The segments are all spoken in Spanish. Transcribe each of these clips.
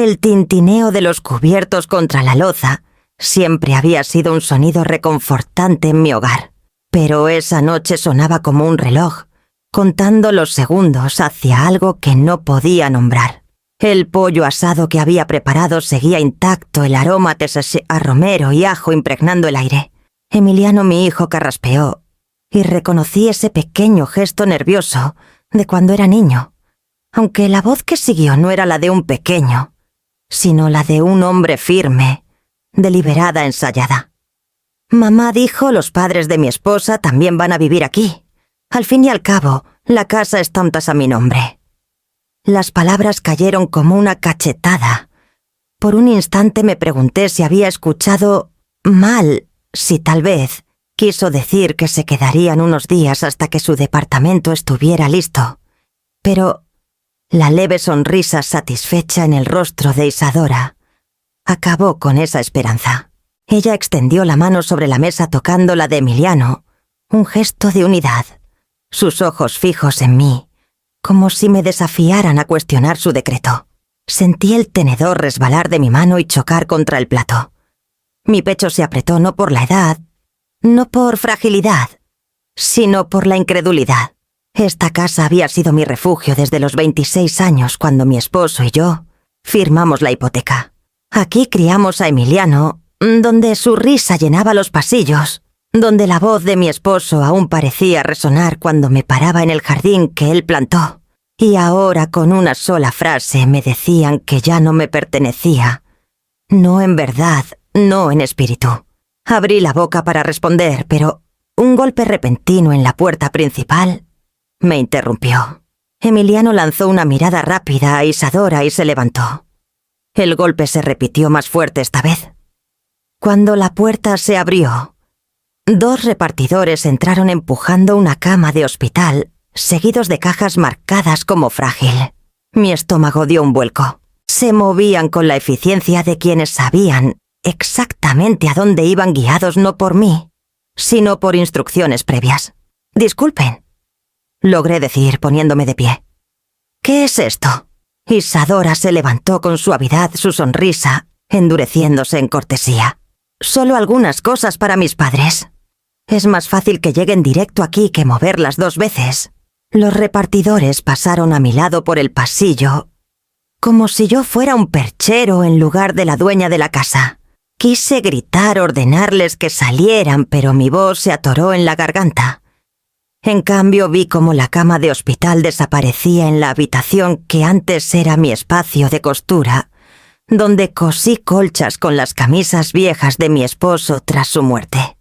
El tintineo de los cubiertos contra la loza siempre había sido un sonido reconfortante en mi hogar, pero esa noche sonaba como un reloj, contando los segundos hacia algo que no podía nombrar. El pollo asado que había preparado seguía intacto, el aroma a romero y ajo impregnando el aire. Emiliano, mi hijo, carraspeó, y reconocí ese pequeño gesto nervioso de cuando era niño, aunque la voz que siguió no era la de un pequeño, sino la de un hombre firme, deliberada, ensayada. Mamá dijo: los padres de mi esposa también van a vivir aquí. Al fin y al cabo, la casa está a mi nombre. Las palabras cayeron como una cachetada. Por un instante me pregunté si había escuchado mal, si tal vez quiso decir que se quedarían unos días hasta que su departamento estuviera listo. Pero la leve sonrisa satisfecha en el rostro de Isadora acabó con esa esperanza. Ella extendió la mano sobre la mesa tocando la de Emiliano, un gesto de unidad, sus ojos fijos en mí, como si me desafiaran a cuestionar su decreto. Sentí el tenedor resbalar de mi mano y chocar contra el plato. Mi pecho se apretó no por la edad, no por fragilidad, sino por la incredulidad. Esta casa había sido mi refugio desde los 26 años, cuando mi esposo y yo firmamos la hipoteca. Aquí criamos a Emiliano, donde su risa llenaba los pasillos, donde la voz de mi esposo aún parecía resonar cuando me paraba en el jardín que él plantó, y ahora con una sola frase me decían que ya no me pertenecía, no en verdad, no en espíritu. Abrí la boca para responder, pero un golpe repentino en la puerta principal me interrumpió. Emiliano lanzó una mirada rápida a Isadora y se levantó. El golpe se repitió más fuerte esta vez. Cuando la puerta se abrió, 2 repartidores entraron empujando una cama de hospital, seguidos de cajas marcadas como frágil. Mi estómago dio un vuelco. Se movían con la eficiencia de quienes sabían exactamente a dónde iban, guiados no por mí, sino por instrucciones previas. «Disculpen», logré decir poniéndome de pie. «¿Qué es esto?» Isadora se levantó con suavidad, su sonrisa endureciéndose en cortesía. «Solo algunas cosas para mis padres. Es más fácil que lleguen directo aquí que moverlas 2 veces». Los repartidores pasaron a mi lado por el pasillo, como si yo fuera un perchero en lugar de la dueña de la casa. Quise gritar, ordenarles que salieran, pero mi voz se atoró en la garganta. En cambio, vi cómo la cama de hospital desaparecía en la habitación que antes era mi espacio de costura, donde cosí colchas con las camisas viejas de mi esposo tras su muerte.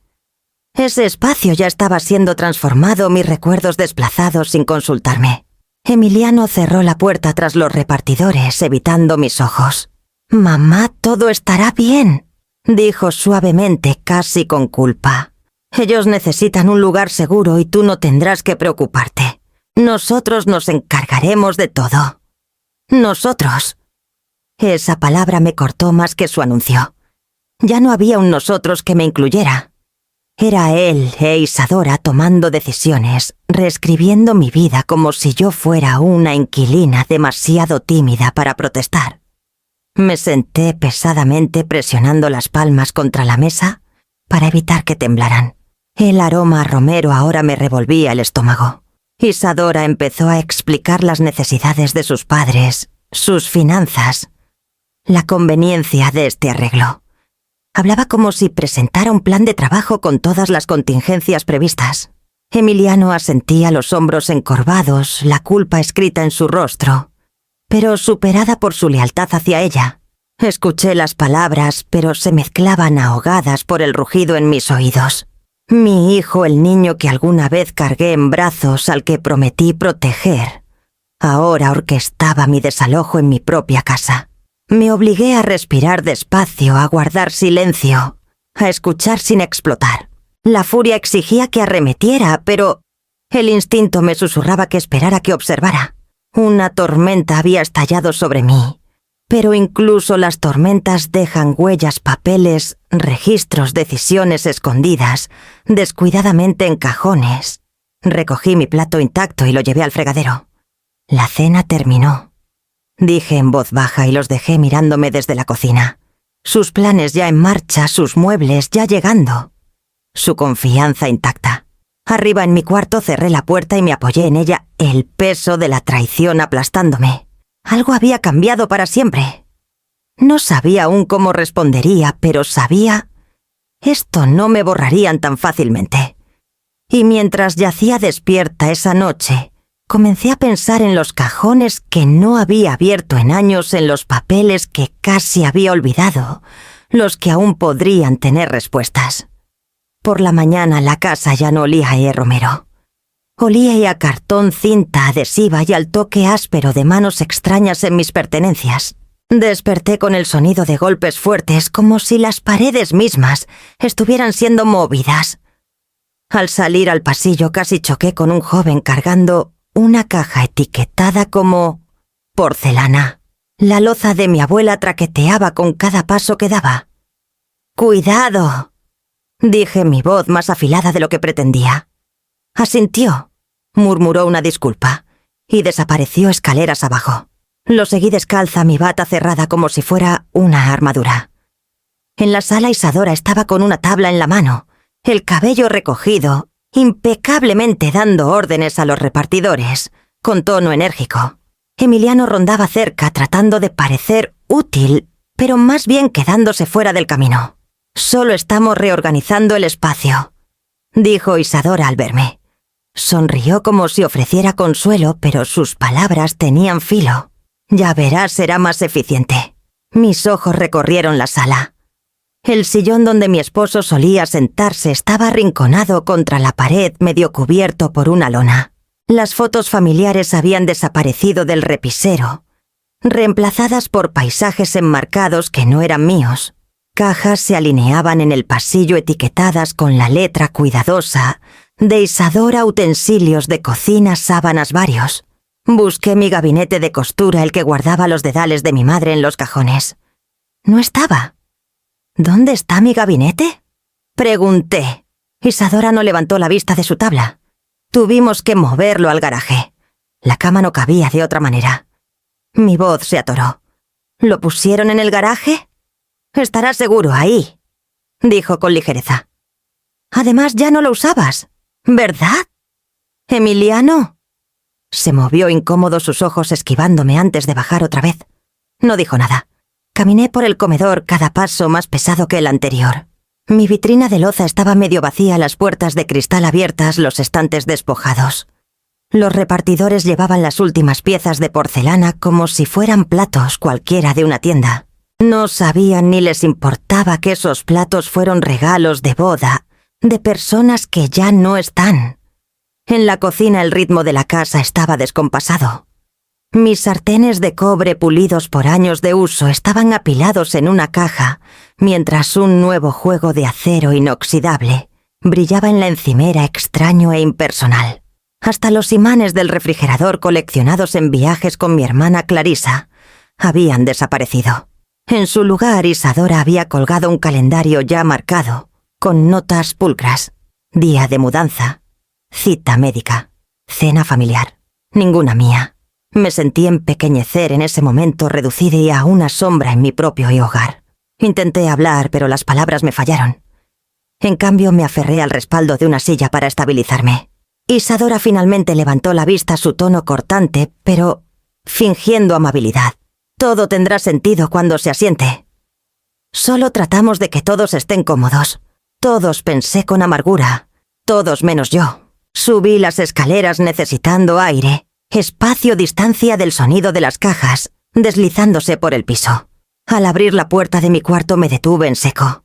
Ese espacio ya estaba siendo transformado, mis recuerdos desplazados sin consultarme. Emiliano cerró la puerta tras los repartidores, evitando mis ojos. «Mamá, todo estará bien», dijo suavemente, casi con culpa. «Ellos necesitan un lugar seguro y tú no tendrás que preocuparte. Nosotros nos encargaremos de todo». «Nosotros». Esa palabra me cortó más que su anuncio. Ya no había un nosotros que me incluyera. Era él e Isadora tomando decisiones, reescribiendo mi vida como si yo fuera una inquilina demasiado tímida para protestar. Me senté pesadamente presionando las palmas contra la mesa para evitar que temblaran. El aroma a romero ahora me revolvía el estómago. Isadora empezó a explicar las necesidades de sus padres, sus finanzas, la conveniencia de este arreglo. Hablaba como si presentara un plan de trabajo con todas las contingencias previstas. Emiliano asentía, los hombros encorvados, la culpa escrita en su rostro, pero superada por su lealtad hacia ella. Escuché las palabras, pero se mezclaban ahogadas por el rugido en mis oídos. Mi hijo, el niño que alguna vez cargué en brazos, al que prometí proteger, ahora orquestaba mi desalojo en mi propia casa. Me obligué a respirar despacio, a guardar silencio, a escuchar sin explotar. La furia exigía que arremetiera, pero el instinto me susurraba que esperara, que observara. Una tormenta había estallado sobre mí, pero incluso las tormentas dejan huellas, papeles, registros, decisiones escondidas, descuidadamente en cajones. Recogí mi plato intacto y lo llevé al fregadero. La cena terminó. dije en voz baja y los dejé mirándome desde la cocina. Sus planes ya en marcha, sus muebles ya llegando. Su confianza intacta. Arriba en mi cuarto cerré la puerta y me apoyé en ella, el peso de la traición aplastándome. Algo había cambiado para siempre. No sabía aún cómo respondería, pero sabía... Esto no me borrarían tan fácilmente. Y mientras yacía despierta esa noche, comencé a pensar en los cajones que no había abierto en años, en los papeles que casi había olvidado, los que aún podrían tener respuestas. Por la mañana la casa ya no olía a romero. Olía a cartón, cinta adhesiva y al toque áspero de manos extrañas en mis pertenencias. Desperté con el sonido de golpes fuertes, como si las paredes mismas estuvieran siendo movidas. Al salir al pasillo casi choqué con un joven cargando una caja etiquetada como porcelana. La loza de mi abuela traqueteaba con cada paso que daba. «¡Cuidado!», dije, mi voz más afilada de lo que pretendía. Asintió, murmuró una disculpa y desapareció escaleras abajo. Lo seguí descalza, mi bata cerrada como si fuera una armadura. En la sala Isadora estaba con una tabla en la mano, el cabello recogido, impecablemente dando órdenes a los repartidores, con tono enérgico. Emiliano rondaba cerca tratando de parecer útil, pero más bien quedándose fuera del camino. «Solo estamos reorganizando el espacio», dijo Isadora al verme. Sonrió como si ofreciera consuelo, pero sus palabras tenían filo. «Ya verás, será más eficiente». Mis ojos recorrieron la sala. El sillón donde mi esposo solía sentarse estaba arrinconado contra la pared, medio cubierto por una lona. Las fotos familiares habían desaparecido del repisero, reemplazadas por paisajes enmarcados que no eran míos. Cajas se alineaban en el pasillo etiquetadas con la letra cuidadosa de Isadora, utensilios de cocina, sábanas varios. Busqué mi gabinete de costura, el que guardaba los dedales de mi madre, en los cajones. No estaba. «¿Dónde está mi gabinete?», pregunté. Isadora no levantó la vista de su tabla. Tuvimos que moverlo al garaje. La cama no cabía de otra manera. Mi voz se atoró. «¿Lo pusieron en el garaje?». «Estará seguro ahí», dijo con ligereza. «Además ya no lo usabas, ¿verdad? ¿Emiliano?». Se movió incómodo, sus ojos esquivándome antes de bajar otra vez. No dijo nada. Caminé por el comedor, cada paso más pesado que el anterior. Mi vitrina de loza estaba medio vacía, las puertas de cristal abiertas, los estantes despojados. Los repartidores llevaban las últimas piezas de porcelana como si fueran platos cualquiera de una tienda. No sabían ni les importaba que esos platos fueron regalos de boda, de personas que ya no están. En la cocina el ritmo de la casa estaba descompasado. Mis sartenes de cobre pulidos por años de uso estaban apilados en una caja, mientras un nuevo juego de acero inoxidable brillaba en la encimera, extraño e impersonal. Hasta los imanes del refrigerador, coleccionados en viajes con mi hermana Clarisa, habían desaparecido. En su lugar, Isadora había colgado un calendario ya marcado, con notas pulcras: día de mudanza, cita médica, cena familiar. Ninguna mía. Me sentí empequeñecer en ese momento, reducida a una sombra en mi propio hogar. Intenté hablar, pero las palabras me fallaron. En cambio, me aferré al respaldo de una silla para estabilizarme. Isadora finalmente levantó la vista, su tono cortante, pero fingiendo amabilidad. «Todo tendrá sentido cuando se asiente. Solo tratamos de que todos estén cómodos. Todos», pensé con amargura. «Todos menos yo». Subí las escaleras necesitando aire, espacio, distancia del sonido de las cajas, deslizándose por el piso. Al abrir la puerta de mi cuarto me detuve en seco.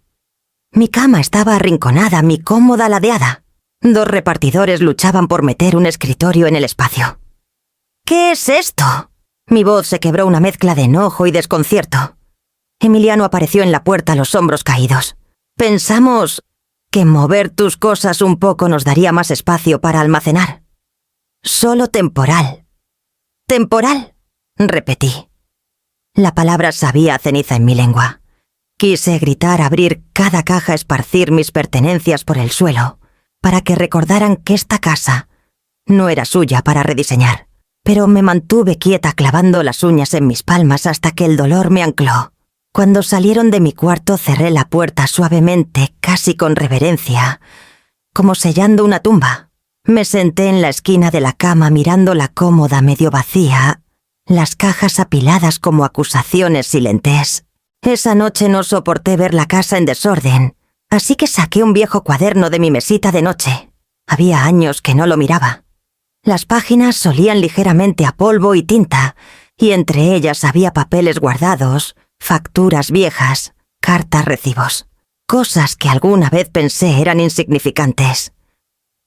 Mi cama estaba arrinconada, mi cómoda ladeada. 2 repartidores luchaban por meter un escritorio en el espacio. «¿Qué es esto?». Mi voz se quebró, una mezcla de enojo y desconcierto. Emiliano apareció en la puerta, los hombros caídos. «Pensamos que mover tus cosas un poco nos daría más espacio para almacenar». «Solo temporal». «¿Temporal?», repetí. La palabra sabía a ceniza en mi lengua. Quise gritar, abrir cada caja, esparcir mis pertenencias por el suelo, para que recordaran que esta casa no era suya para rediseñar. pero me mantuve quieta clavando las uñas en mis palmas hasta que el dolor me ancló. Cuando salieron de mi cuarto cerré la puerta suavemente, casi con reverencia, como sellando una tumba. Me senté en la esquina de la cama mirando la cómoda medio vacía, las cajas apiladas como acusaciones silentes. Esa noche no soporté ver la casa en desorden, así que saqué un viejo cuaderno de mi mesita de noche. Había años que no lo miraba. Las páginas olían ligeramente a polvo y tinta, y entre ellas había papeles guardados, facturas viejas, cartas, recibos. Cosas que alguna vez pensé eran insignificantes.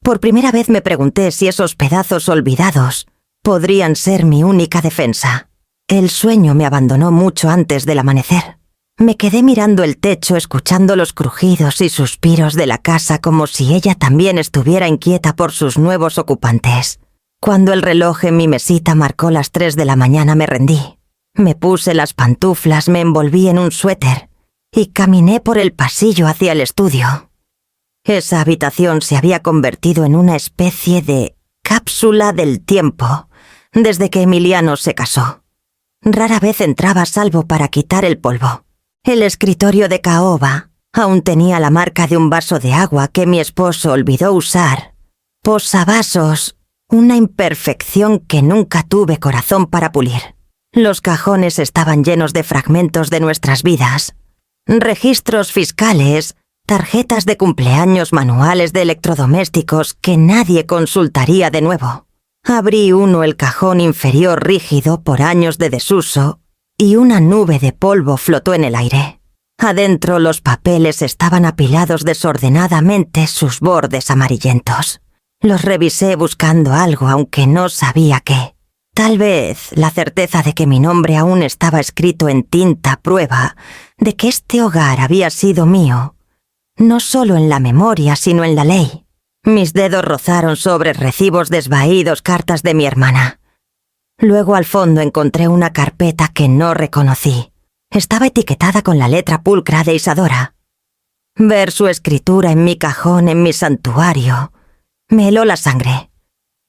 Por primera vez me pregunté si esos pedazos olvidados podrían ser mi única defensa. El sueño me abandonó mucho antes del amanecer. Me quedé mirando el techo, escuchando los crujidos y suspiros de la casa como si ella también estuviera inquieta por sus nuevos ocupantes. Cuando el reloj en mi mesita marcó las 3 de la mañana me rendí. Me puse las pantuflas, me envolví en un suéter y caminé por el pasillo hacia el estudio. Esa habitación se había convertido en una especie de cápsula del tiempo desde que Emiliano se casó. Rara vez entraba salvo para quitar el polvo. El escritorio de caoba aún tenía la marca de un vaso de agua que mi esposo olvidó usar. Posavasos, una imperfección que nunca tuve corazón para pulir. Los cajones estaban llenos de fragmentos de nuestras vidas. Registros fiscales, tarjetas de cumpleaños, manuales de electrodomésticos que nadie consultaría de nuevo. Abrí el cajón inferior rígido por años de desuso, y una nube de polvo flotó en el aire. Adentro los papeles estaban apilados desordenadamente, sus bordes amarillentos. Los revisé buscando algo, aunque no sabía qué. Tal vez la certeza de que mi nombre aún estaba escrito en tinta prueba de que este hogar había sido mío, no solo en la memoria, sino en la ley. Mis dedos rozaron sobre recibos desvaídos, cartas de mi hermana. Luego al fondo encontré una carpeta que no reconocí. Estaba etiquetada con la letra pulcra de Isadora. Ver su escritura en mi cajón, en mi santuario, me heló la sangre.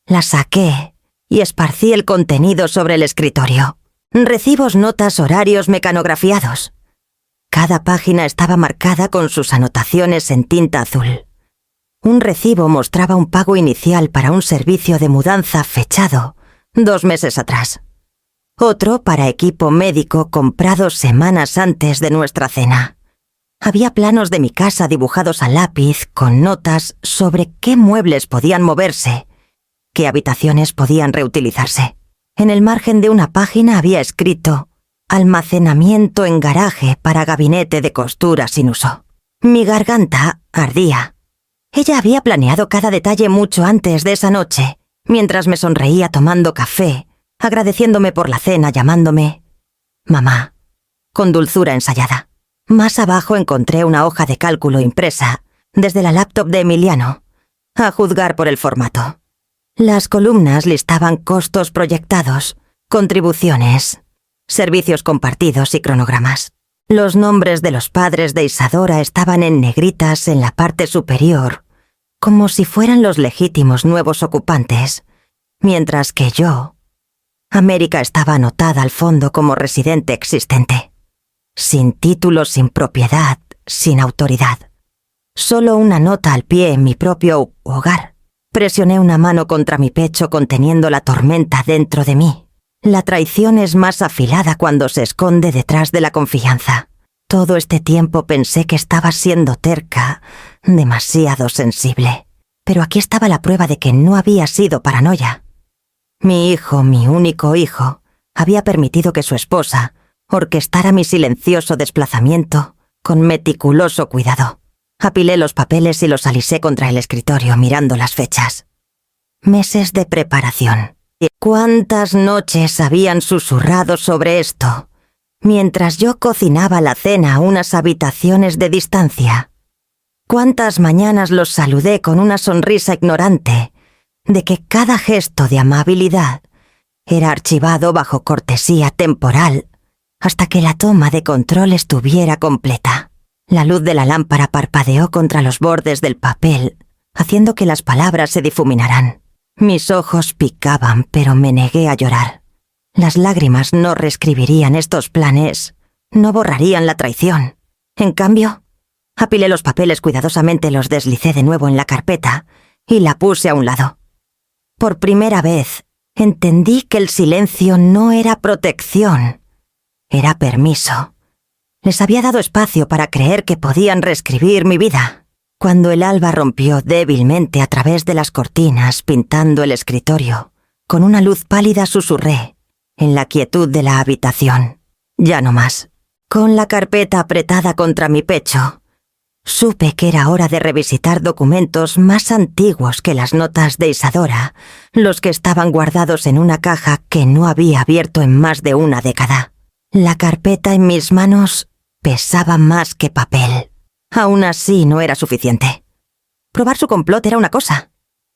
La saqué y esparcí el contenido sobre el escritorio. Recibos, notas, horarios mecanografiados. Cada página estaba marcada con sus anotaciones en tinta azul. Un recibo mostraba un pago inicial para un servicio de mudanza fechado 2 meses atrás. Otro para equipo médico comprado semanas antes de nuestra cena. Había planos de mi casa dibujados a lápiz con notas sobre qué muebles podían moverse, qué habitaciones podían reutilizarse. En el margen de una página había escrito «Almacenamiento en garaje para gabinete de costura sin uso». Mi garganta ardía. Ella había planeado cada detalle mucho antes de esa noche, mientras me sonreía tomando café, agradeciéndome por la cena, llamándome mamá, con dulzura ensayada. Más abajo encontré una hoja de cálculo impresa desde la laptop de Emiliano, a juzgar por el formato. Las columnas listaban costos proyectados, contribuciones, servicios compartidos y cronogramas. Los nombres de los padres de Isadora estaban en negritas en la parte superior, como si fueran los legítimos nuevos ocupantes, mientras que yo, América, estaba anotada al fondo como residente existente. Sin título, sin propiedad, sin autoridad. Solo una nota al pie en mi propio hogar. Presioné una mano contra mi pecho conteniendo la tormenta dentro de mí. La traición es más afilada cuando se esconde detrás de la confianza. Todo este tiempo pensé que estaba siendo terca, demasiado sensible. Pero aquí estaba la prueba de que no había sido paranoia. Mi hijo, mi único hijo, había permitido que su esposa orquestara mi silencioso desplazamiento con meticuloso cuidado. Apilé los papeles y los alisé contra el escritorio mirando las fechas. Meses de preparación. ¿Cuántas noches habían susurrado sobre esto, mientras yo cocinaba la cena a unas habitaciones de distancia? ¿Cuántas mañanas los saludé con una sonrisa ignorante de que cada gesto de amabilidad era archivado bajo cortesía temporal hasta que la toma de control estuviera completa? La luz de la lámpara parpadeó contra los bordes del papel, haciendo que las palabras se difuminaran. Mis ojos picaban, pero me negué a llorar. Las lágrimas no reescribirían estos planes, no borrarían la traición. En cambio, apilé los papeles cuidadosamente, los deslicé de nuevo en la carpeta y la puse a un lado. Por primera vez, entendí que el silencio no era protección, era permiso. Les había dado espacio para creer que podían reescribir mi vida. Cuando el alba rompió débilmente a través de las cortinas, pintando el escritorio, con una luz pálida susurré, en la quietud de la habitación. Ya no más. Con la carpeta apretada contra mi pecho, supe que era hora de revisitar documentos más antiguos que las notas de Isadora, los que estaban guardados en una caja que no había abierto en más de una década. La carpeta en mis manos pesaba más que papel. Aún así no era suficiente. Probar su complot era una cosa,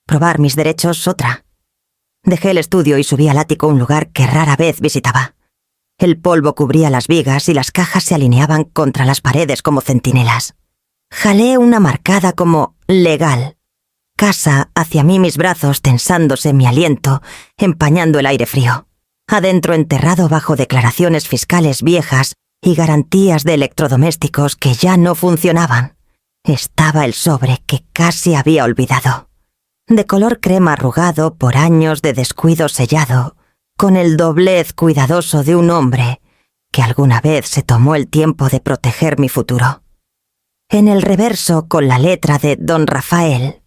probar mis derechos otra. Dejé el estudio y subí al ático, un lugar que rara vez visitaba. El polvo cubría las vigas y las cajas se alineaban contra las paredes como centinelas. Jalé una marcada como legal. Casa hacia mí, mis brazos tensándose, mi aliento empañando el aire frío. Adentro, enterrado bajo declaraciones fiscales viejas y garantías de electrodomésticos que ya no funcionaban, estaba el sobre que casi había olvidado. De color crema arrugado por años de descuido sellado, con el doblez cuidadoso de un hombre que alguna vez se tomó el tiempo de proteger mi futuro. En el reverso, con la letra de Don Rafael,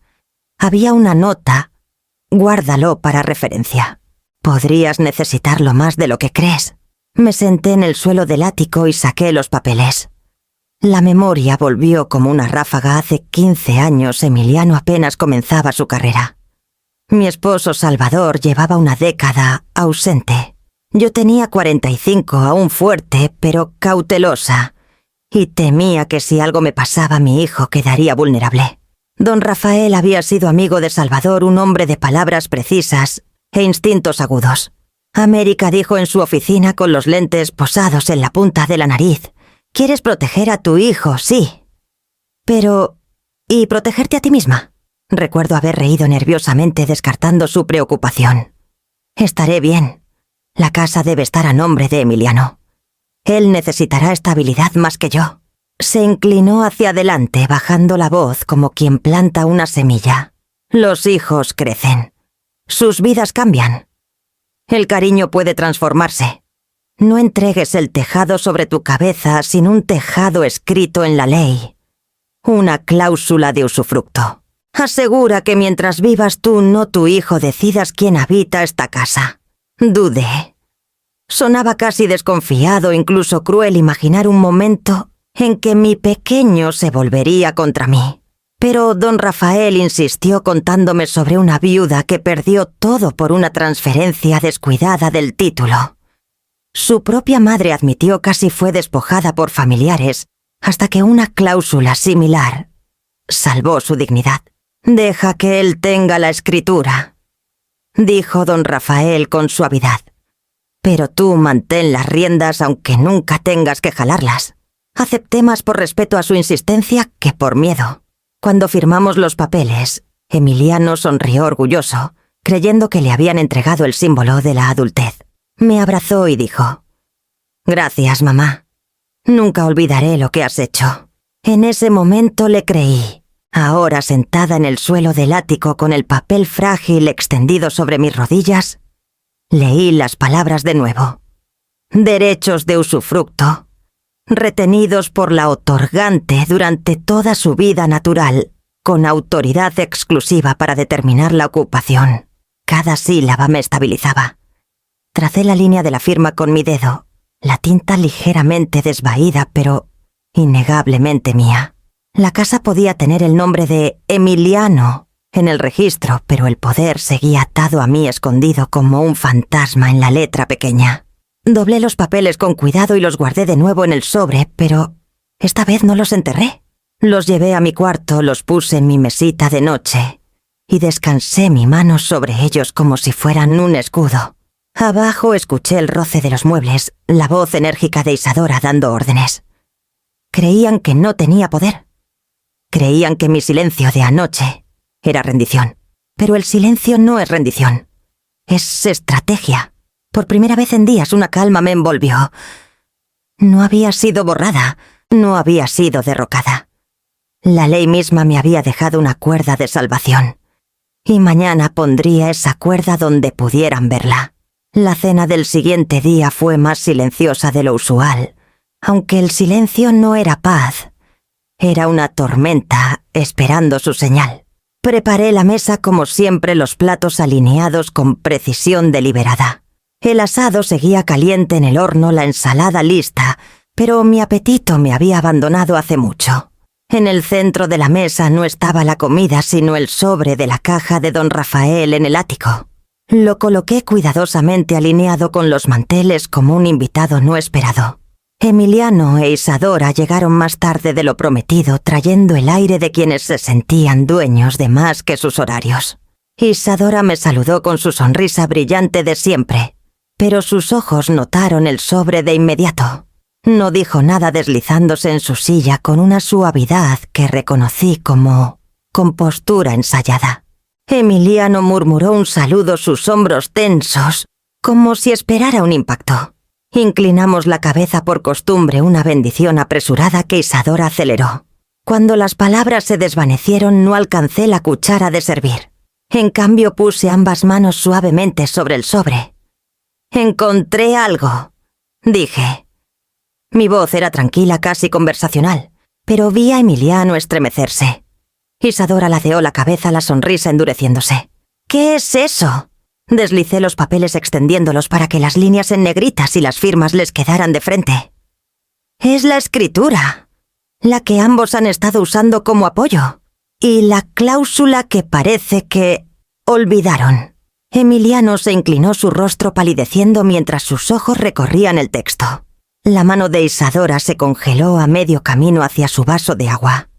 había una nota: guárdalo para referencia. Podrías necesitarlo más de lo que crees. Me senté en el suelo del ático y saqué los papeles. La memoria volvió como una ráfaga. Hace 15 años Emiliano apenas comenzaba su carrera. Mi esposo Salvador llevaba una década ausente. Yo tenía 45, aún fuerte, pero cautelosa, y temía que si algo me pasaba, mi hijo quedaría vulnerable. Don Rafael había sido amigo de Salvador, un hombre de palabras precisas e instintos agudos. América dijo en su oficina, con los lentes posados en la punta de la nariz: «¿Quieres proteger a tu hijo? Sí. Pero... ¿y protegerte a ti misma?» Recuerdo haber reído nerviosamente, descartando su preocupación. «Estaré bien. La casa debe estar a nombre de Emiliano. Él necesitará estabilidad más que yo». Se inclinó hacia adelante, bajando la voz como quien planta una semilla. «Los hijos crecen. Sus vidas cambian. El cariño puede transformarse. No entregues el tejado sobre tu cabeza sin un tejado escrito en la ley. Una cláusula de usufructo. Asegura que mientras vivas tú, no tu hijo, decidas quién habita esta casa». Dudé. Sonaba casi desconfiado, incluso cruel, imaginar un momento en que mi pequeño se volvería contra mí. Pero don Rafael insistió, contándome sobre una viuda que perdió todo por una transferencia descuidada del título. Su propia madre, admitió, casi fue despojada por familiares, hasta que una cláusula similar salvó su dignidad. «Deja que él tenga la escritura», dijo don Rafael con suavidad. «Pero tú mantén las riendas aunque nunca tengas que jalarlas». Acepté, más por respeto a su insistencia que por miedo. Cuando firmamos los papeles, Emiliano sonrió orgulloso, creyendo que le habían entregado el símbolo de la adultez. Me abrazó y dijo: «Gracias, mamá. Nunca olvidaré lo que has hecho». En ese momento le creí. Ahora, sentada en el suelo del ático con el papel frágil extendido sobre mis rodillas, leí las palabras de nuevo. Derechos de usufructo, retenidos por la otorgante durante toda su vida natural, con autoridad exclusiva para determinar la ocupación. Cada sílaba me estabilizaba. Tracé la línea de la firma con mi dedo, la tinta ligeramente desvaída, pero innegablemente mía. La casa podía tener el nombre de Emiliano en el registro, pero el poder seguía atado a mí, escondido como un fantasma en la letra pequeña. Doblé los papeles con cuidado y los guardé de nuevo en el sobre, pero esta vez no los enterré. Los llevé a mi cuarto, los puse en mi mesita de noche y descansé mi mano sobre ellos como si fueran un escudo. Abajo escuché el roce de los muebles, la voz enérgica de Isadora dando órdenes. Creían que no tenía poder. Creían que mi silencio de anoche era rendición. Pero el silencio no es rendición. Es estrategia. Por primera vez en días una calma me envolvió. No había sido borrada, no había sido derrocada. La ley misma me había dejado una cuerda de salvación. Y mañana pondría esa cuerda donde pudieran verla. La cena del siguiente día fue más silenciosa de lo usual, aunque el silencio no era paz. Era una tormenta esperando su señal. Preparé la mesa como siempre, los platos alineados con precisión deliberada. El asado seguía caliente en el horno, la ensalada lista, pero mi apetito me había abandonado hace mucho. En el centro de la mesa no estaba la comida, sino el sobre de la caja de don Rafael en el ático. Lo coloqué cuidadosamente alineado con los manteles como un invitado no esperado. Emiliano e Isadora llegaron más tarde de lo prometido, trayendo el aire de quienes se sentían dueños de más que sus horarios. Isadora me saludó con su sonrisa brillante de siempre, pero sus ojos notaron el sobre de inmediato. No dijo nada deslizándose en su silla con una suavidad que reconocí como compostura ensayada. Emiliano murmuró un saludo, sus hombros tensos, como si esperara un impacto. Inclinamos la cabeza por costumbre, una bendición apresurada que Isadora aceleró. Cuando las palabras se desvanecieron no alcancé la cuchara de servir. En cambio puse ambas manos suavemente sobre el sobre. «Encontré algo», dije. Mi voz era tranquila, casi conversacional, pero vi a Emiliano estremecerse. Isadora ladeó la cabeza, la sonrisa endureciéndose. «¿Qué es eso?» Deslicé los papeles extendiéndolos para que las líneas en negritas y las firmas les quedaran de frente. «Es la escritura, la que ambos han estado usando como apoyo, y la cláusula que parece que olvidaron». Emiliano se inclinó, su rostro palideciendo mientras sus ojos recorrían el texto. La mano de Isadora se congeló a medio camino hacia su vaso de agua.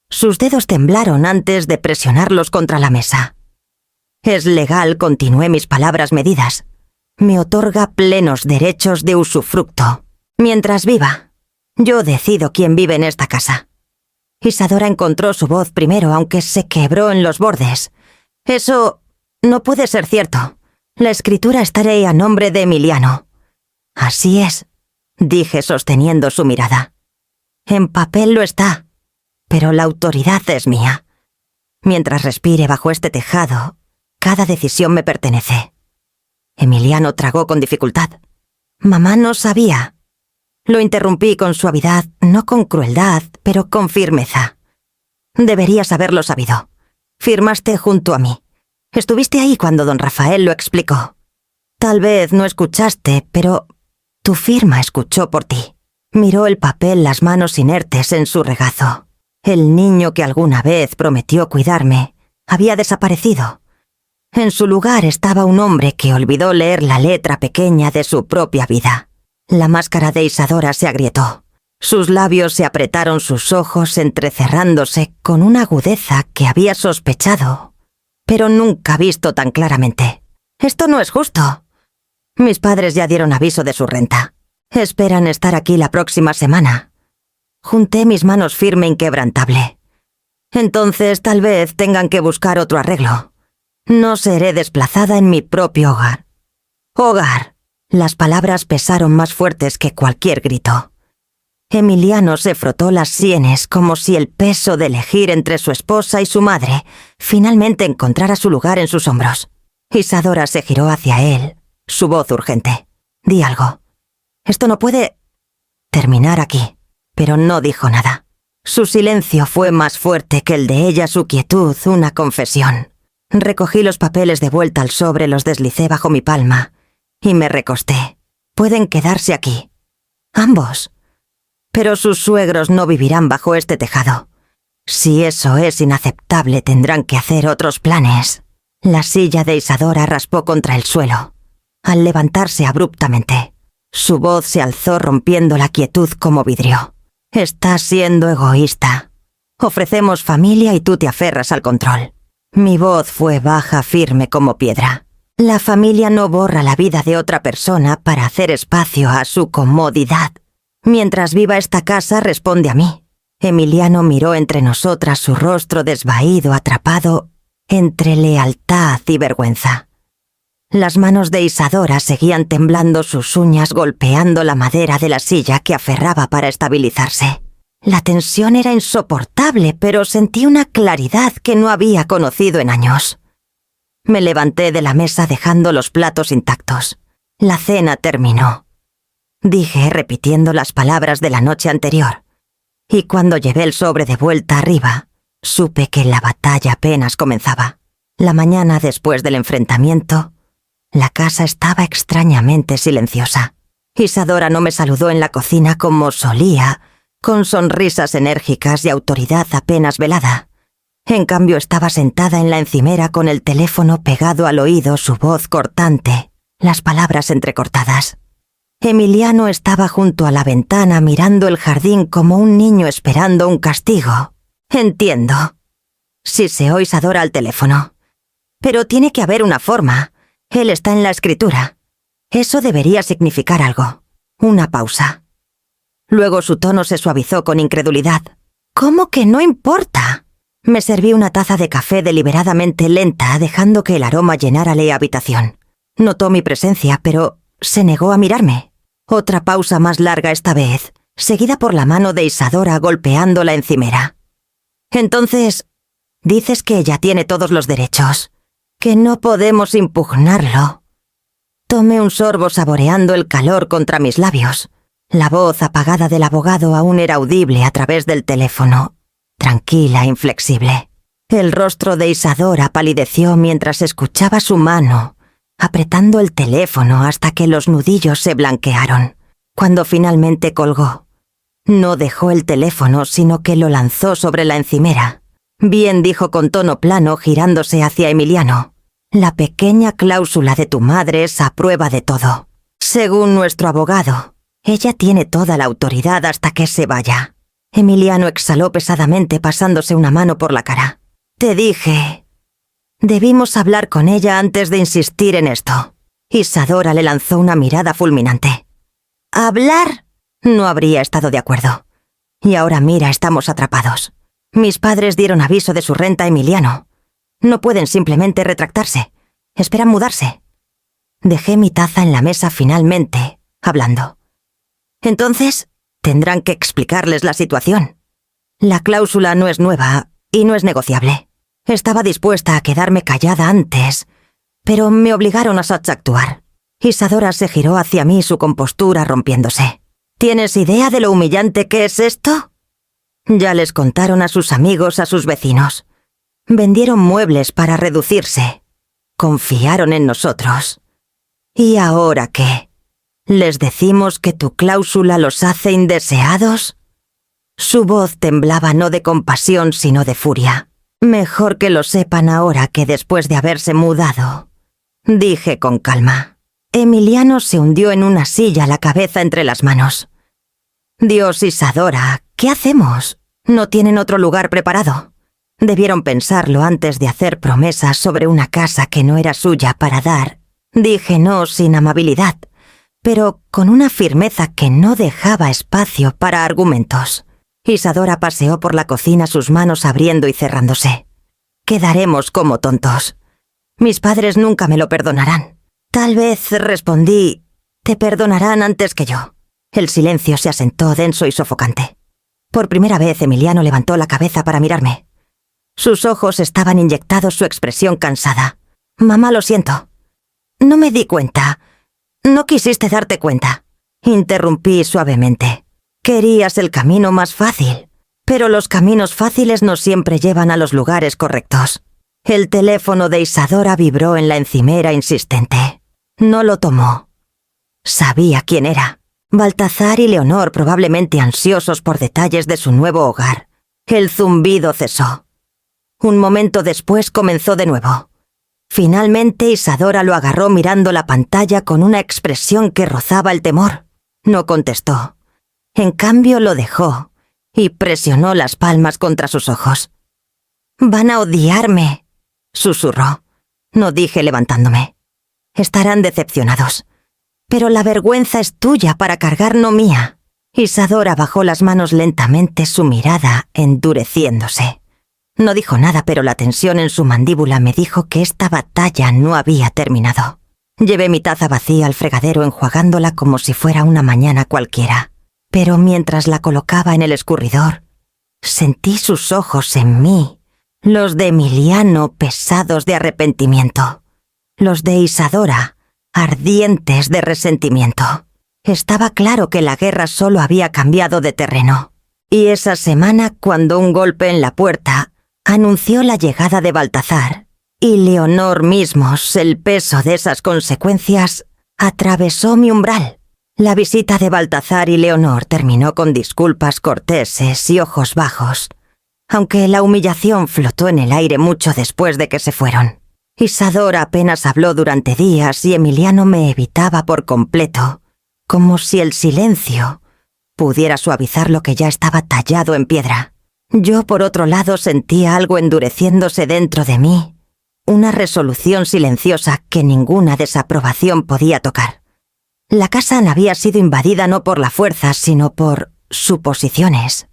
Sus dedos temblaron antes de presionarlos contra la mesa. «Es legal», continué, mis palabras medidas. «Me otorga plenos derechos de usufructo. Mientras viva, yo decido quién vive en esta casa». Isadora encontró su voz primero, aunque se quebró en los bordes. «Eso no puede ser cierto. La escritura estará a nombre de Emiliano». «Así es», dije sosteniendo su mirada. «En papel lo está, pero la autoridad es mía. Mientras respire bajo este tejado, cada decisión me pertenece». Emiliano tragó con dificultad. «Mamá no sabía». Lo interrumpí con suavidad, no con crueldad, pero con firmeza. «Deberías haberlo sabido. Firmaste junto a mí. Estuviste ahí cuando don Rafael lo explicó. Tal vez no escuchaste, pero tu firma escuchó por ti». Miró el papel, las manos inertes en su regazo. El niño que alguna vez prometió cuidarme había desaparecido. En su lugar estaba un hombre que olvidó leer la letra pequeña de su propia vida. La máscara de Isadora se agrietó. Sus labios se apretaron, sus ojos entrecerrándose con una agudeza que había sospechado, pero nunca visto tan claramente. «Esto no es justo. Mis padres ya dieron aviso de su renta. Esperan estar aquí la próxima semana». Junté mis manos firme, inquebrantable. «Entonces tal vez tengan que buscar otro arreglo. No seré desplazada en mi propio hogar». «Hogar». Las palabras pesaron más fuertes que cualquier grito. Emiliano se frotó las sienes como si el peso de elegir entre su esposa y su madre finalmente encontrara su lugar en sus hombros. Isadora se giró hacia él, su voz urgente. «Di algo. Esto no puede terminar aquí». Pero no dijo nada. Su silencio fue más fuerte que el de ella, su quietud, una confesión. Recogí los papeles de vuelta al sobre, los deslicé bajo mi palma y me recosté. «Pueden quedarse aquí. Ambos. Pero sus suegros no vivirán bajo este tejado. Si eso es inaceptable, tendrán que hacer otros planes». La silla de Isadora raspó contra el suelo, al levantarse abruptamente. Su voz se alzó rompiendo la quietud como vidrio. «Estás siendo egoísta. Ofrecemos familia y tú te aferras al control». Mi voz fue baja, firme como piedra. La familia no borra la vida de otra persona para hacer espacio a su comodidad. Mientras viva esta casa, responde a mí. Emiliano miró entre nosotras, su rostro desvaído, atrapado entre lealtad y vergüenza. Las manos de Isadora seguían temblando, sus uñas golpeando la madera de la silla que aferraba para estabilizarse. La tensión era insoportable, pero sentí una claridad que no había conocido en años. Me levanté de la mesa dejando los platos intactos. La cena terminó. Dije repitiendo las palabras de la noche anterior. Y cuando llevé el sobre de vuelta arriba, supe que la batalla apenas comenzaba. La mañana después del enfrentamiento, la casa estaba extrañamente silenciosa. Isadora no me saludó en la cocina como solía, con sonrisas enérgicas y autoridad apenas velada. En cambio estaba sentada en la encimera con el teléfono pegado al oído, su voz cortante, las palabras entrecortadas. Emiliano estaba junto a la ventana mirando el jardín como un niño esperando un castigo. Entiendo. Siseó Isadora al teléfono. Pero tiene que haber una forma. Él está en la escritura. Eso debería significar algo. Una pausa. Luego su tono se suavizó con incredulidad. ¿Cómo que no importa? Me serví una taza de café deliberadamente lenta, dejando que el aroma llenara la habitación. Notó mi presencia, pero se negó a mirarme. Otra pausa más larga esta vez, seguida por la mano de Isadora golpeando la encimera. Entonces, dices que ella tiene todos los derechos, que no podemos impugnarlo. Tomé un sorbo saboreando el calor contra mis labios. La voz apagada del abogado aún era audible a través del teléfono, tranquila e inflexible. El rostro de Isadora palideció mientras escuchaba su mano, apretando el teléfono hasta que los nudillos se blanquearon. Cuando finalmente colgó, no dejó el teléfono, sino que lo lanzó sobre la encimera. Bien, dijo con tono plano, girándose hacia Emiliano. La pequeña cláusula de tu madre es a prueba de todo. Según nuestro abogado, ella tiene toda la autoridad hasta que se vaya. Emiliano exhaló pesadamente pasándose una mano por la cara. Te dije. Debimos hablar con ella antes de insistir en esto. Isadora le lanzó una mirada fulminante. ¿Hablar? No habría estado de acuerdo. Y ahora mira, estamos atrapados. Mis padres dieron aviso de su renta a Emiliano. No pueden simplemente retractarse. Esperan mudarse. Dejé mi taza en la mesa finalmente, hablando. Entonces, tendrán que explicarles la situación. La cláusula no es nueva y no es negociable. Estaba dispuesta a quedarme callada antes, pero me obligaron a actuar. Isadora se giró hacia mí, su compostura rompiéndose. ¿Tienes idea de lo humillante que es esto? Ya les contaron a sus amigos, a sus vecinos. Vendieron muebles para reducirse. Confiaron en nosotros. ¿Y ahora qué? ¿Les decimos que tu cláusula los hace indeseados? Su voz temblaba no de compasión sino de furia. Mejor que lo sepan ahora que después de haberse mudado. Dije con calma. Emiliano se hundió en una silla, la cabeza entre las manos. Dios, Isadora, ¿qué hacemos? No tienen otro lugar preparado. Debieron pensarlo antes de hacer promesas sobre una casa que no era suya para dar. Dije no sin amabilidad, pero con una firmeza que no dejaba espacio para argumentos. Isadora paseó por la cocina, sus manos abriendo y cerrándose. Quedaremos como tontos. Mis padres nunca me lo perdonarán. Tal vez, respondí, te perdonarán antes que yo. El silencio se asentó denso y sofocante. Por primera vez Emiliano levantó la cabeza para mirarme. Sus ojos estaban inyectados, su expresión cansada. Mamá, lo siento. No me di cuenta. No quisiste darte cuenta. Interrumpí suavemente. Querías el camino más fácil. Pero los caminos fáciles no siempre llevan a los lugares correctos. El teléfono de Isadora vibró en la encimera insistente. No lo tomó. Sabía quién era. Baltazar y Leonor, probablemente ansiosos por detalles de su nuevo hogar. El zumbido cesó. Un momento después comenzó de nuevo. Finalmente Isadora lo agarró mirando la pantalla con una expresión que rozaba el temor. No contestó. En cambio lo dejó y presionó las palmas contra sus ojos. «Van a odiarme», susurró. No dije levantándome. «Estarán decepcionados. Pero la vergüenza es tuya para cargar, no mía». Isadora bajó las manos lentamente, su mirada endureciéndose. No dijo nada, pero la tensión en su mandíbula me dijo que esta batalla no había terminado. Llevé mi taza vacía al fregadero enjuagándola como si fuera una mañana cualquiera. Pero mientras la colocaba en el escurridor, sentí sus ojos en mí, los de Emiliano pesados de arrepentimiento, los de Isadora ardientes de resentimiento. Estaba claro que la guerra solo había cambiado de terreno. Y esa semana, cuando un golpe en la puerta anunció la llegada de Baltazar, y Leonor mismos, el peso de esas consecuencias, atravesó mi umbral. La visita de Baltazar y Leonor terminó con disculpas corteses y ojos bajos, aunque la humillación flotó en el aire mucho después de que se fueron. Isadora apenas habló durante días y Emiliano me evitaba por completo, como si el silencio pudiera suavizar lo que ya estaba tallado en piedra. Yo, por otro lado, sentía algo endureciéndose dentro de mí, una resolución silenciosa que ninguna desaprobación podía tocar. La casa había sido invadida no por la fuerza, sino por suposiciones.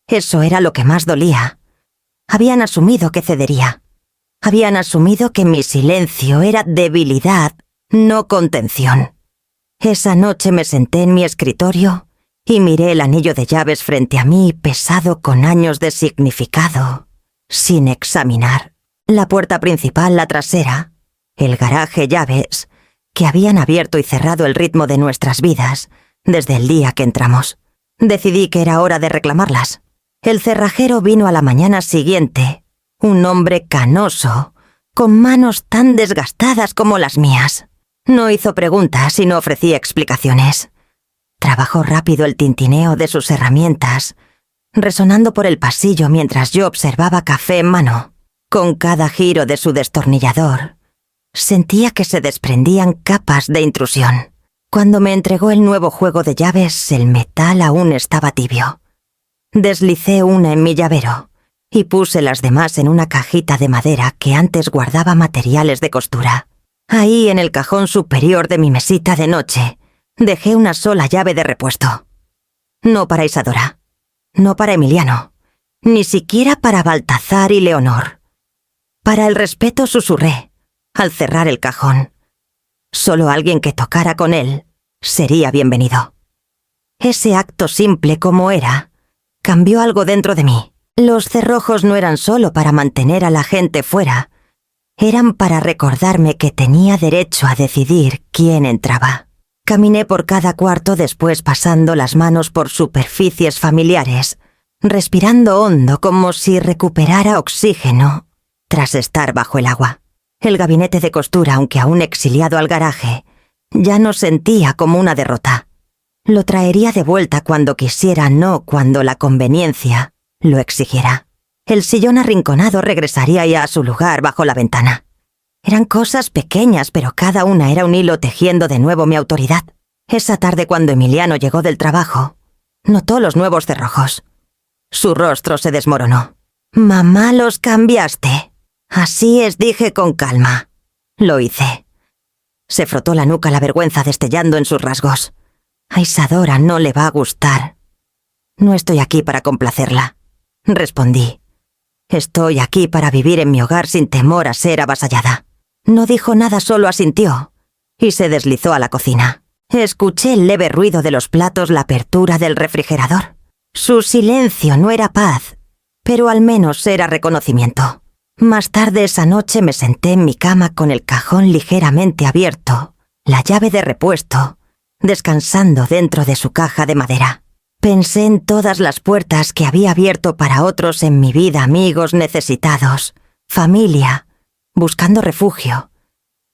Eso era lo que más dolía. Habían asumido que cedería. Habían asumido que mi silencio era debilidad, no contención. Esa noche me senté en mi escritorio y miré el anillo de llaves frente a mí, pesado con años de significado, sin examinar. La puerta principal, la trasera, el garaje, llaves, que habían abierto y cerrado el ritmo de nuestras vidas desde el día que entramos. Decidí que era hora de reclamarlas. El cerrajero vino a la mañana siguiente, un hombre canoso, con manos tan desgastadas como las mías. No hizo preguntas y no ofrecía explicaciones. Trabajó rápido el tintineo de sus herramientas, resonando por el pasillo mientras yo observaba café en mano. Con cada giro de su destornillador, sentía que se desprendían capas de intrusión. Cuando me entregó el nuevo juego de llaves, el metal aún estaba tibio. Deslicé una en mi llavero y puse las demás en una cajita de madera que antes guardaba materiales de costura. Ahí, en el cajón superior de mi mesita de noche, dejé una sola llave de repuesto. No para Isadora, no para Emiliano, ni siquiera para Baltazar y Leonor. Para el respeto susurré, al cerrar el cajón. Solo alguien que tocara con él sería bienvenido. Ese acto simple como era, cambió algo dentro de mí. Los cerrojos no eran solo para mantener a la gente fuera, eran para recordarme que tenía derecho a decidir quién entraba. Caminé por cada cuarto, después pasando las manos por superficies familiares, respirando hondo como si recuperara oxígeno tras estar bajo el agua. El gabinete de costura, aunque aún exiliado al garaje, ya no sentía como una derrota. Lo traería de vuelta cuando quisiera, no cuando la conveniencia lo exigiera. El sillón arrinconado regresaría ya a su lugar bajo la ventana. Eran cosas pequeñas, pero cada una era un hilo tejiendo de nuevo mi autoridad. Esa tarde, cuando Emiliano llegó del trabajo, notó los nuevos cerrojos. Su rostro se desmoronó. «Mamá, los cambiaste». «Así es», dije con calma. Lo hice. Se frotó la nuca, la vergüenza destellando en sus rasgos. A Isadora no le va a gustar. «No estoy aquí para complacerla», respondí. «Estoy aquí para vivir en mi hogar sin temor a ser avasallada». No dijo nada, solo asintió, y se deslizó a la cocina. Escuché el leve ruido de los platos, la apertura del refrigerador. Su silencio no era paz, pero al menos era reconocimiento. Más tarde esa noche me senté en mi cama con el cajón ligeramente abierto, la llave de repuesto, descansando dentro de su caja de madera. Pensé en todas las puertas que había abierto para otros en mi vida, amigos necesitados, familia, buscando refugio,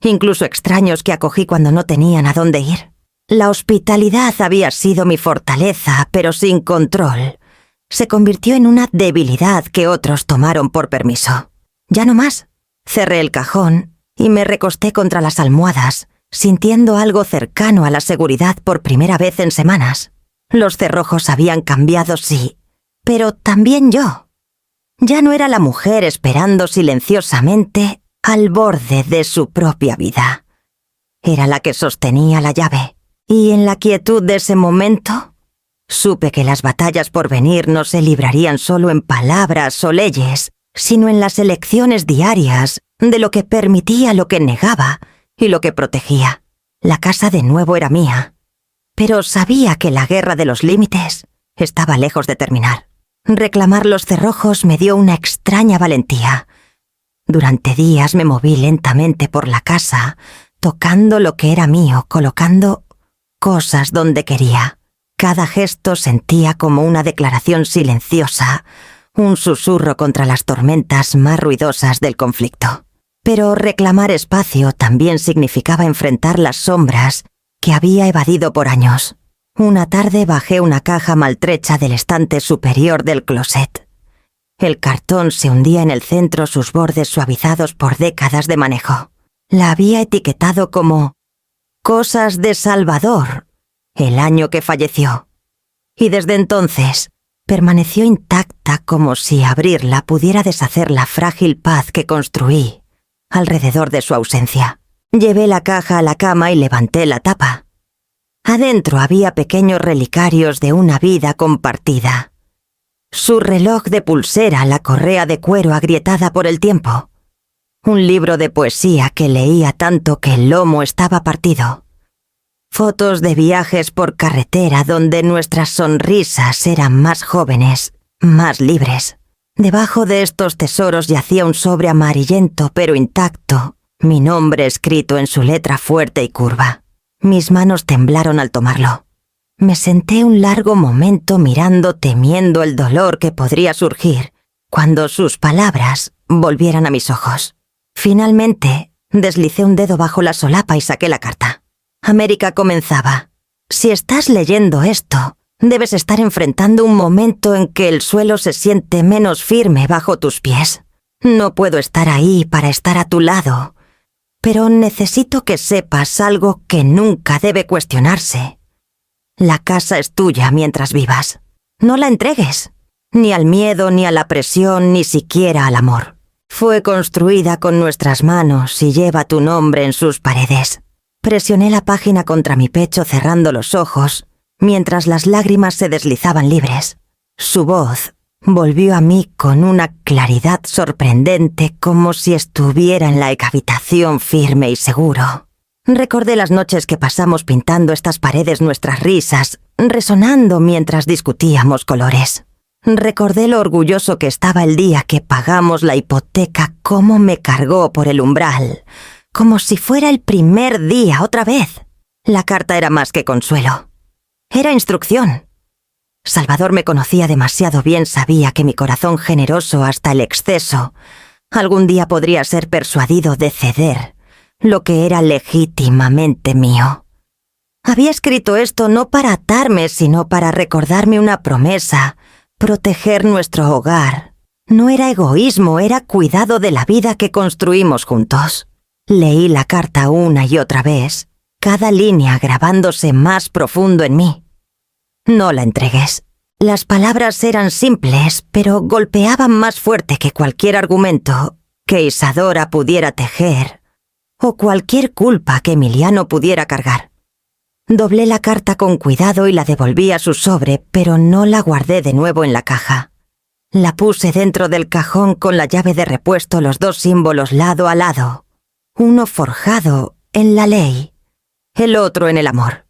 incluso extraños que acogí cuando no tenían a dónde ir. La hospitalidad había sido mi fortaleza, pero sin control. Se convirtió en una debilidad que otros tomaron por permiso. Ya no más. Cerré el cajón y me recosté contra las almohadas, sintiendo algo cercano a la seguridad por primera vez en semanas. Los cerrojos habían cambiado, sí, pero también yo. Ya no era la mujer esperando silenciosamente al borde de su propia vida. Era la que sostenía la llave, y en la quietud de ese momento, supe que las batallas por venir no se librarían solo en palabras o leyes, sino en las elecciones diarias de lo que permitía, lo que negaba y lo que protegía. La casa de nuevo era mía, pero sabía que la guerra de los límites estaba lejos de terminar. Reclamar los cerrojos me dio una extraña valentía. Durante días me moví lentamente por la casa, tocando lo que era mío, colocando cosas donde quería. Cada gesto sentía como una declaración silenciosa, un susurro contra las tormentas más ruidosas del conflicto. Pero reclamar espacio también significaba enfrentar las sombras que había evadido por años. Una tarde bajé una caja maltrecha del estante superior del closet. El cartón se hundía en el centro, sus bordes suavizados por décadas de manejo. La había etiquetado como «Cosas de Salvador», el año que falleció. Y desde entonces permaneció intacta, como si abrirla pudiera deshacer la frágil paz que construí alrededor de su ausencia. Llevé la caja a la cama y levanté la tapa. Adentro había pequeños relicarios de una vida compartida. Su reloj de pulsera, la correa de cuero agrietada por el tiempo. Un libro de poesía que leía tanto que el lomo estaba partido. Fotos de viajes por carretera donde nuestras sonrisas eran más jóvenes, más libres. Debajo de estos tesoros yacía un sobre amarillento pero intacto, mi nombre escrito en su letra fuerte y curva. Mis manos temblaron al tomarlo. Me senté un largo momento mirando, temiendo el dolor que podría surgir cuando sus palabras volvieran a mis ojos. Finalmente, deslicé un dedo bajo la solapa y saqué la carta. América comenzaba. Si estás leyendo esto, debes estar enfrentando un momento en que el suelo se siente menos firme bajo tus pies. No puedo estar ahí para estar a tu lado, pero necesito que sepas algo que nunca debe cuestionarse. La casa es tuya mientras vivas. No la entregues, ni al miedo, ni a la presión, ni siquiera al amor. Fue construida con nuestras manos y lleva tu nombre en sus paredes. Presioné la página contra mi pecho cerrando los ojos, mientras las lágrimas se deslizaban libres. Su voz volvió a mí con una claridad sorprendente, como si estuviera en la habitación firme y seguro. Recordé las noches que pasamos pintando estas paredes, nuestras risas, resonando mientras discutíamos colores. Recordé lo orgulloso que estaba el día que pagamos la hipoteca, cómo me cargó por el umbral, como si fuera el primer día otra vez. La carta era más que consuelo. Era instrucción. Salvador me conocía demasiado bien, sabía que mi corazón generoso hasta el exceso algún día podría ser persuadido de ceder lo que era legítimamente mío. Había escrito esto no para atarme, sino para recordarme una promesa, proteger nuestro hogar. No era egoísmo, era cuidado de la vida que construimos juntos. Leí la carta una y otra vez, cada línea grabándose más profundo en mí. No la entregues. Las palabras eran simples, pero golpeaban más fuerte que cualquier argumento que Isadora pudiera tejer o cualquier culpa que Emiliano pudiera cargar. Doblé la carta con cuidado y la devolví a su sobre, pero no la guardé de nuevo en la caja. La puse dentro del cajón con la llave de repuesto, los dos símbolos lado a lado, uno forjado en la ley, el otro en el amor.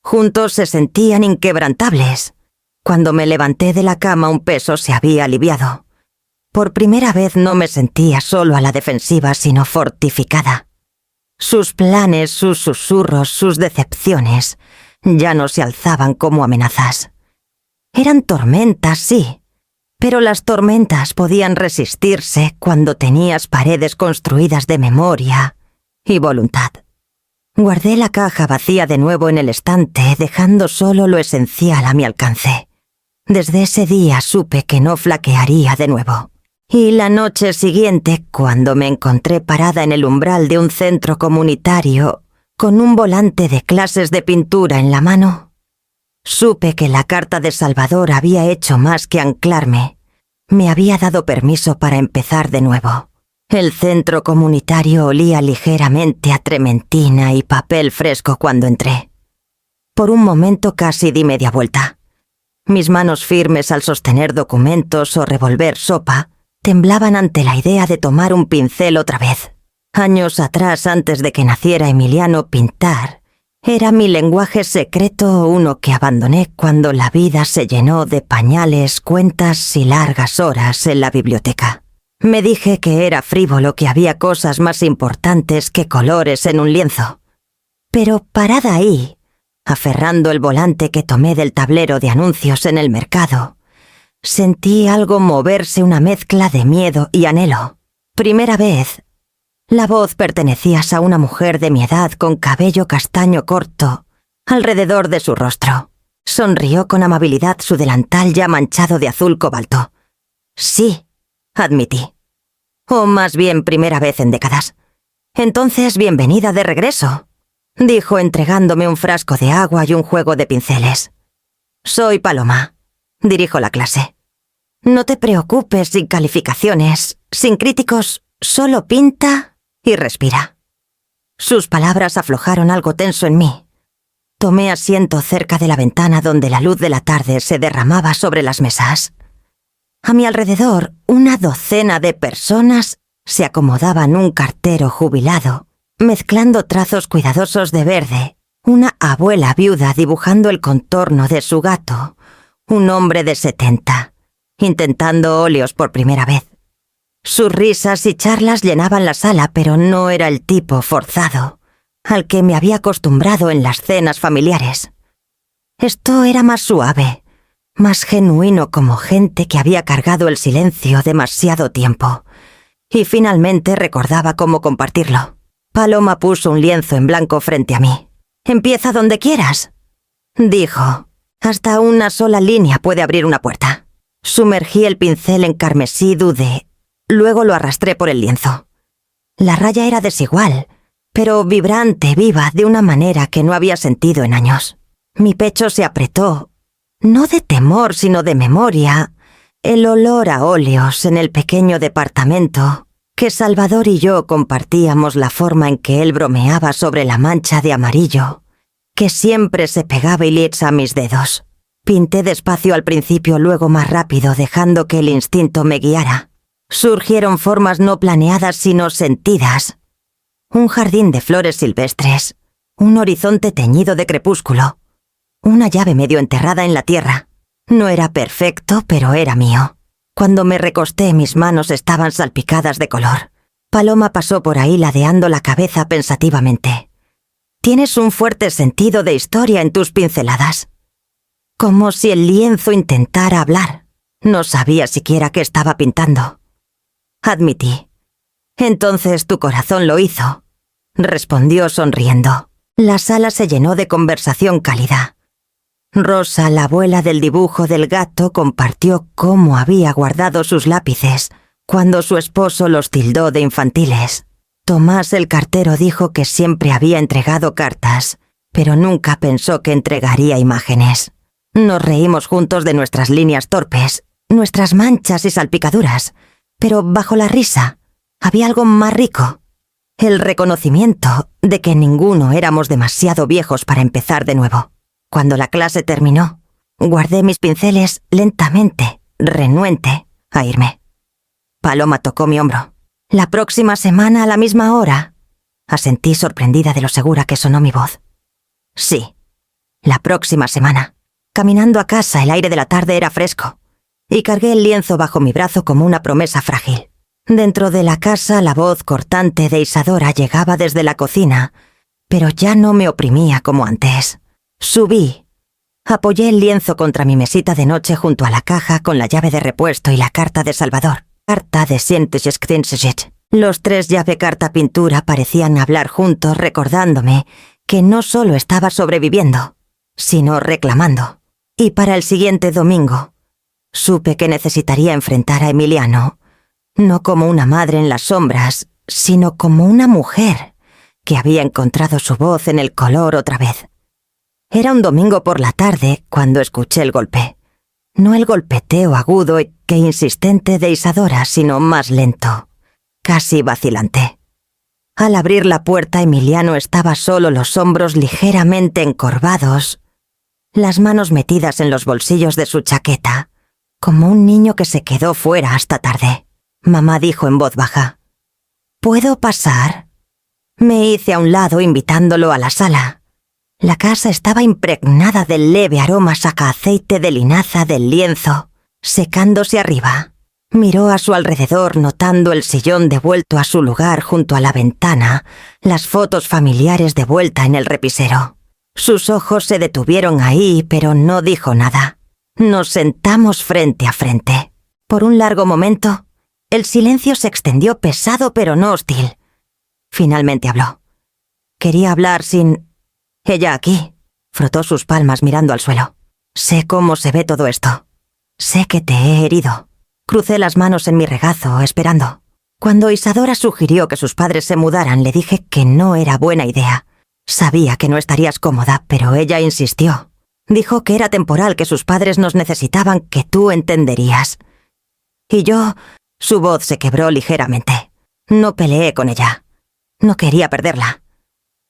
Juntos se sentían inquebrantables. Cuando me levanté de la cama, un peso se había aliviado. Por primera vez no me sentía solo a la defensiva, sino fortificada. Sus planes, sus susurros, sus decepciones ya no se alzaban como amenazas. Eran tormentas, sí, pero las tormentas podían resistirse cuando tenías paredes construidas de memoria y voluntad. Guardé la caja vacía de nuevo en el estante, dejando solo lo esencial a mi alcance. Desde ese día supe que no flaquearía de nuevo. Y la noche siguiente, cuando me encontré parada en el umbral de un centro comunitario, con un volante de clases de pintura en la mano, supe que la carta de Salvador había hecho más que anclarme. Me había dado permiso para empezar de nuevo. El centro comunitario olía ligeramente a trementina y papel fresco cuando entré. Por un momento casi di media vuelta. Mis manos firmes al sostener documentos o revolver sopa temblaban ante la idea de tomar un pincel otra vez. Años atrás, antes de que naciera Emiliano, pintar era mi lenguaje secreto, uno que abandoné cuando la vida se llenó de pañales, cuentas y largas horas en la biblioteca. Me dije que era frívolo, que había cosas más importantes que colores en un lienzo. Pero parada ahí, aferrando el volante que tomé del tablero de anuncios en el mercado, sentí algo moverse, una mezcla de miedo y anhelo. Primera vez. La voz pertenecía a una mujer de mi edad con cabello castaño corto alrededor de su rostro. Sonrió con amabilidad su delantal ya manchado de azul cobalto. Sí, admití. O más bien primera vez en décadas. Entonces, bienvenida de regreso, dijo entregándome un frasco de agua y un juego de pinceles. Soy Paloma. Dirijo la clase. No te preocupes, sin calificaciones, sin críticos, solo pinta y respira. Sus palabras aflojaron algo tenso en mí. Tomé asiento cerca de la ventana donde la luz de la tarde se derramaba sobre las mesas. A mi alrededor, una docena de personas se acomodaban un cartero jubilado, mezclando trazos cuidadosos de verde, una abuela viuda dibujando el contorno de su gato, un hombre de 70, intentando óleos por primera vez. Sus risas y charlas llenaban la sala, pero no era el tipo forzado al que me había acostumbrado en las cenas familiares. Esto era más suave, más genuino, como gente que había cargado el silencio demasiado tiempo y finalmente recordaba cómo compartirlo. Paloma puso un lienzo en blanco frente a mí. «Empieza donde quieras», dijo. «Hasta una sola línea puede abrir una puerta». Sumergí el pincel en carmesí, dudé. Luego lo arrastré por el lienzo. La raya era desigual, pero vibrante, viva, de una manera que no había sentido en años. Mi pecho se apretó, no de temor, sino de memoria. El olor a óleos en el pequeño departamento que Salvador y yo compartíamos, la forma en que él bromeaba sobre la mancha de amarillo que siempre se pegaba y lietza a mis dedos. Pinté despacio al principio, luego más rápido, dejando que el instinto me guiara. Surgieron formas no planeadas sino sentidas. Un jardín de flores silvestres, un horizonte teñido de crepúsculo, una llave medio enterrada en la tierra. No era perfecto, pero era mío. Cuando me recosté, mis manos estaban salpicadas de color. Paloma pasó por ahí ladeando la cabeza pensativamente. Tienes un fuerte sentido de historia en tus pinceladas. Como si el lienzo intentara hablar. No sabía siquiera qué estaba pintando. Admití. Entonces tu corazón lo hizo, respondió sonriendo. La sala se llenó de conversación cálida. Rosa, la abuela del dibujo del gato, compartió cómo había guardado sus lápices cuando su esposo los tildó de infantiles. Tomás, el cartero, dijo que siempre había entregado cartas, pero nunca pensó que entregaría imágenes. Nos reímos juntos de nuestras líneas torpes, nuestras manchas y salpicaduras, pero bajo la risa había algo más rico. El reconocimiento de que ninguno éramos demasiado viejos para empezar de nuevo. Cuando la clase terminó, guardé mis pinceles lentamente, renuente a irme. Paloma tocó mi hombro. «La próxima semana a la misma hora», asentí, sorprendida de lo segura que sonó mi voz. Sí, la próxima semana. Caminando a casa, el aire de la tarde era fresco, y cargué el lienzo bajo mi brazo como una promesa frágil. Dentro de la casa, la voz cortante de Isadora llegaba desde la cocina, pero ya no me oprimía como antes. Subí. Apoyé el lienzo contra mi mesita de noche junto a la caja con la llave de repuesto y la carta de Salvador. Carta de Saint-Extinct. Los tres llave carta pintura parecían hablar juntos, recordándome que no solo estaba sobreviviendo, sino reclamando. Y para el siguiente domingo, supe que necesitaría enfrentar a Emiliano, no como una madre en las sombras, sino como una mujer que había encontrado su voz en el color otra vez. Era un domingo por la tarde cuando escuché el golpe. No el golpeteo agudo e insistente de Isadora, sino más lento, casi vacilante. Al abrir la puerta, Emiliano estaba solo, los hombros ligeramente encorvados, las manos metidas en los bolsillos de su chaqueta, como un niño que se quedó fuera hasta tarde. Mamá dijo en voz baja. ¿Puedo pasar? Me hice a un lado invitándolo a la sala. La casa estaba impregnada del leve aroma saca-aceite de linaza del lienzo, secándose arriba. Miró a su alrededor notando el sillón devuelto a su lugar junto a la ventana, las fotos familiares de vuelta en el repisero. Sus ojos se detuvieron ahí, pero no dijo nada. Nos sentamos frente a frente. Por un largo momento, el silencio se extendió pesado pero no hostil. Finalmente habló. Quería hablar sin... Ella aquí. Frotó sus palmas mirando al suelo. Sé cómo se ve todo esto. Sé que te he herido. Crucé las manos en mi regazo, esperando. Cuando Isadora sugirió que sus padres se mudaran, le dije que no era buena idea. Sabía que no estarías cómoda, pero ella insistió. Dijo que era temporal, que sus padres nos necesitaban, que tú entenderías. Y yo... Su voz se quebró ligeramente. No peleé con ella. No quería perderla.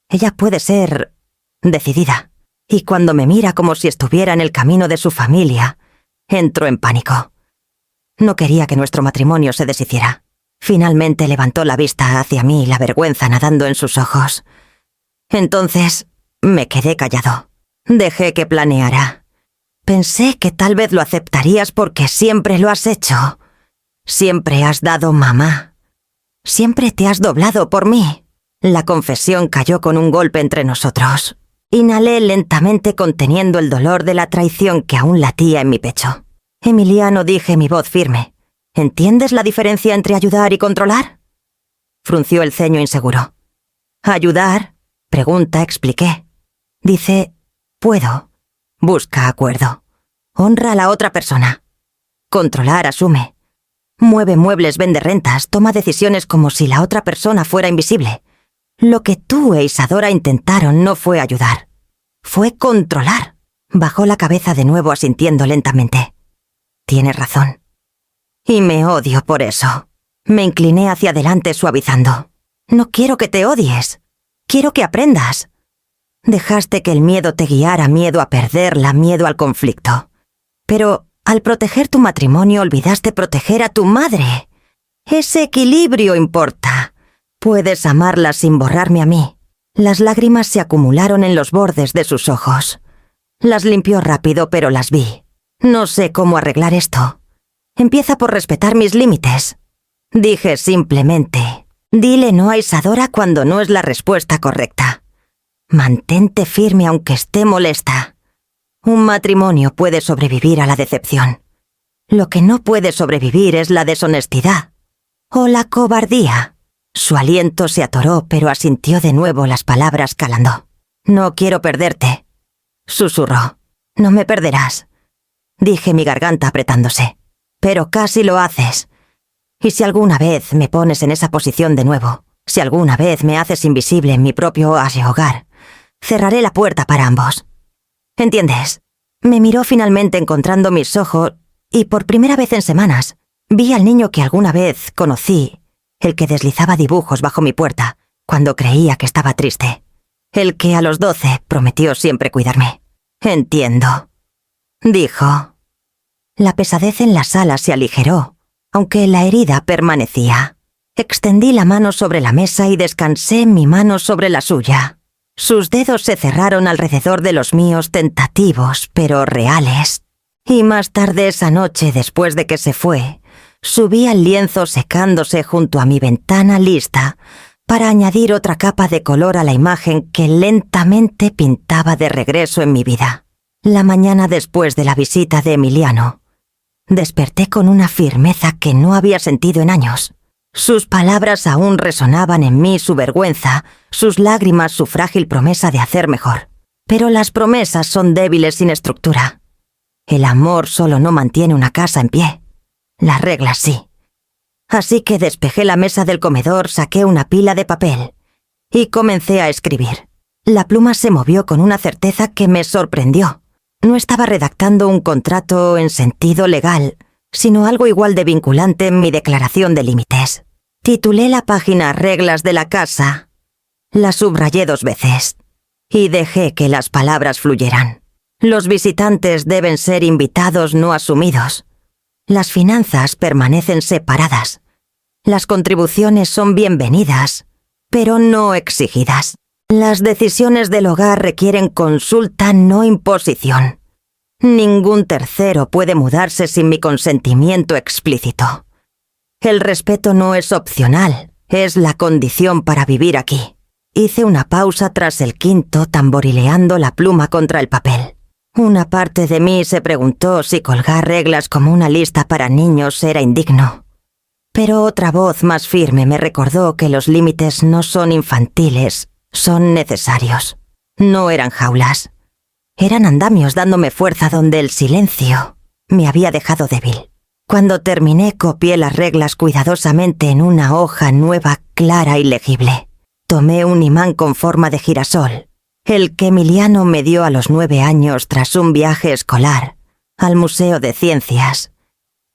Ella puede ser... decidida. Y cuando me mira como si estuviera en el camino de su familia, entro en pánico. No quería que nuestro matrimonio se deshiciera. Finalmente levantó la vista hacia mí, la vergüenza nadando en sus ojos. Entonces me quedé callado. Dejé que planeara. Pensé que tal vez lo aceptarías porque siempre lo has hecho. Siempre has dado mamá. Siempre te has doblado por mí. La confesión cayó con un golpe entre nosotros. Inhalé lentamente conteniendo el dolor de la traición que aún latía en mi pecho. Emiliano, dije, mi voz firme. ¿Entiendes la diferencia entre ayudar y controlar? Frunció el ceño inseguro. ¿Ayudar? Pregunta, expliqué. Dice, puedo. Busca acuerdo. Honra a la otra persona. Controlar, asume. Mueve muebles, vende rentas, toma decisiones como si la otra persona fuera invisible. Lo que tú e Isadora intentaron no fue ayudar. Fue controlar. Bajó la cabeza de nuevo asintiendo lentamente. Tienes razón. Y me odio por eso. Me incliné hacia adelante suavizando. No quiero que te odies. Quiero que aprendas. Dejaste que el miedo te guiara, miedo a perderla, miedo al conflicto. Pero al proteger tu matrimonio olvidaste proteger a tu madre. Ese equilibrio importa. Puedes amarla sin borrarme a mí. Las lágrimas se acumularon en los bordes de sus ojos. Las limpió rápido, pero las vi. No sé cómo arreglar esto. Empieza por respetar mis límites. Dije simplemente, dile no a Isadora cuando no es la respuesta correcta. Mantente firme aunque esté molesta. Un matrimonio puede sobrevivir a la decepción. Lo que no puede sobrevivir es la deshonestidad o la cobardía. Su aliento se atoró, pero asintió de nuevo, las palabras calando. No quiero perderte, susurró. No me perderás, dije, mi garganta apretándose. Pero casi lo haces. Y si alguna vez me pones en esa posición de nuevo, si alguna vez me haces invisible en mi propio hogar, cerraré la puerta para ambos. ¿Entiendes? Me miró finalmente encontrando mis ojos y por primera vez en semanas vi al niño que alguna vez conocí, el que deslizaba dibujos bajo mi puerta cuando creía que estaba triste, el que a los 12 prometió siempre cuidarme. Entiendo, dijo. La pesadez en la sala se aligeró, aunque la herida permanecía. Extendí la mano sobre la mesa y descansé mi mano sobre la suya. Sus dedos se cerraron alrededor de los míos, tentativos, pero reales. Y más tarde esa noche, después de que se fue, subí al lienzo secándose junto a mi ventana, lista para añadir otra capa de color a la imagen que lentamente pintaba de regreso en mi vida. La mañana después de la visita de Emiliano, desperté con una firmeza que no había sentido en años. Sus palabras aún resonaban en mí, su vergüenza, sus lágrimas, su frágil promesa de hacer mejor. Pero las promesas son débiles sin estructura. El amor solo no mantiene una casa en pie. Las reglas sí. Así que despejé la mesa del comedor, saqué una pila de papel y comencé a escribir. La pluma se movió con una certeza que me sorprendió. No estaba redactando un contrato en sentido legal, sino algo igual de vinculante en mi declaración de límites. Titulé la página Reglas de la casa. La subrayé 2 veces y dejé que las palabras fluyeran. Los visitantes deben ser invitados, no asumidos. Las finanzas permanecen separadas. Las contribuciones son bienvenidas, pero no exigidas. Las decisiones del hogar requieren consulta, no imposición. Ningún tercero puede mudarse sin mi consentimiento explícito. El respeto no es opcional, es la condición para vivir aquí. Hice una pausa tras el quinto, tamborileando la pluma contra el papel. Una parte de mí se preguntó si colgar reglas como una lista para niños era indigno. Pero otra voz más firme me recordó que los límites no son infantiles, son necesarios. No eran jaulas. Eran andamios dándome fuerza donde el silencio me había dejado débil. Cuando terminé, copié las reglas cuidadosamente en una hoja nueva, clara y legible. Tomé un imán con forma de girasol, el que Emiliano me dio a los 9 años tras un viaje escolar al Museo de Ciencias,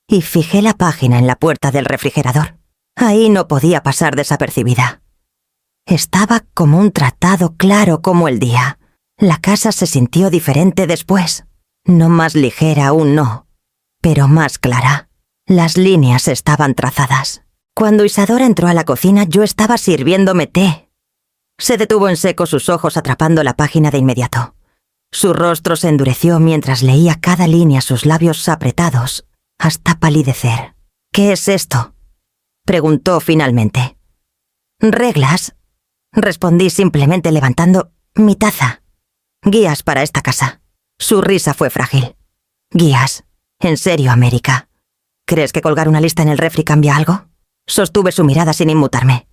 y fijé la página en la puerta del refrigerador. Ahí no podía pasar desapercibida. Estaba como un tratado, claro como el día. La casa se sintió diferente después. No más ligera aún no, pero más clara. Las líneas estaban trazadas. Cuando Isadora entró a la cocina, yo estaba sirviéndome té. Se detuvo en seco, sus ojos atrapando la página de inmediato. Su rostro se endureció mientras leía cada línea, sus labios apretados, hasta palidecer. «¿Qué es esto?», preguntó finalmente. «Reglas», respondí simplemente levantando mi taza. «Guías para esta casa». Su risa fue frágil. «Guías. En serio, América. ¿Crees que colgar una lista en el refri cambia algo?». Sostuve su mirada sin inmutarme.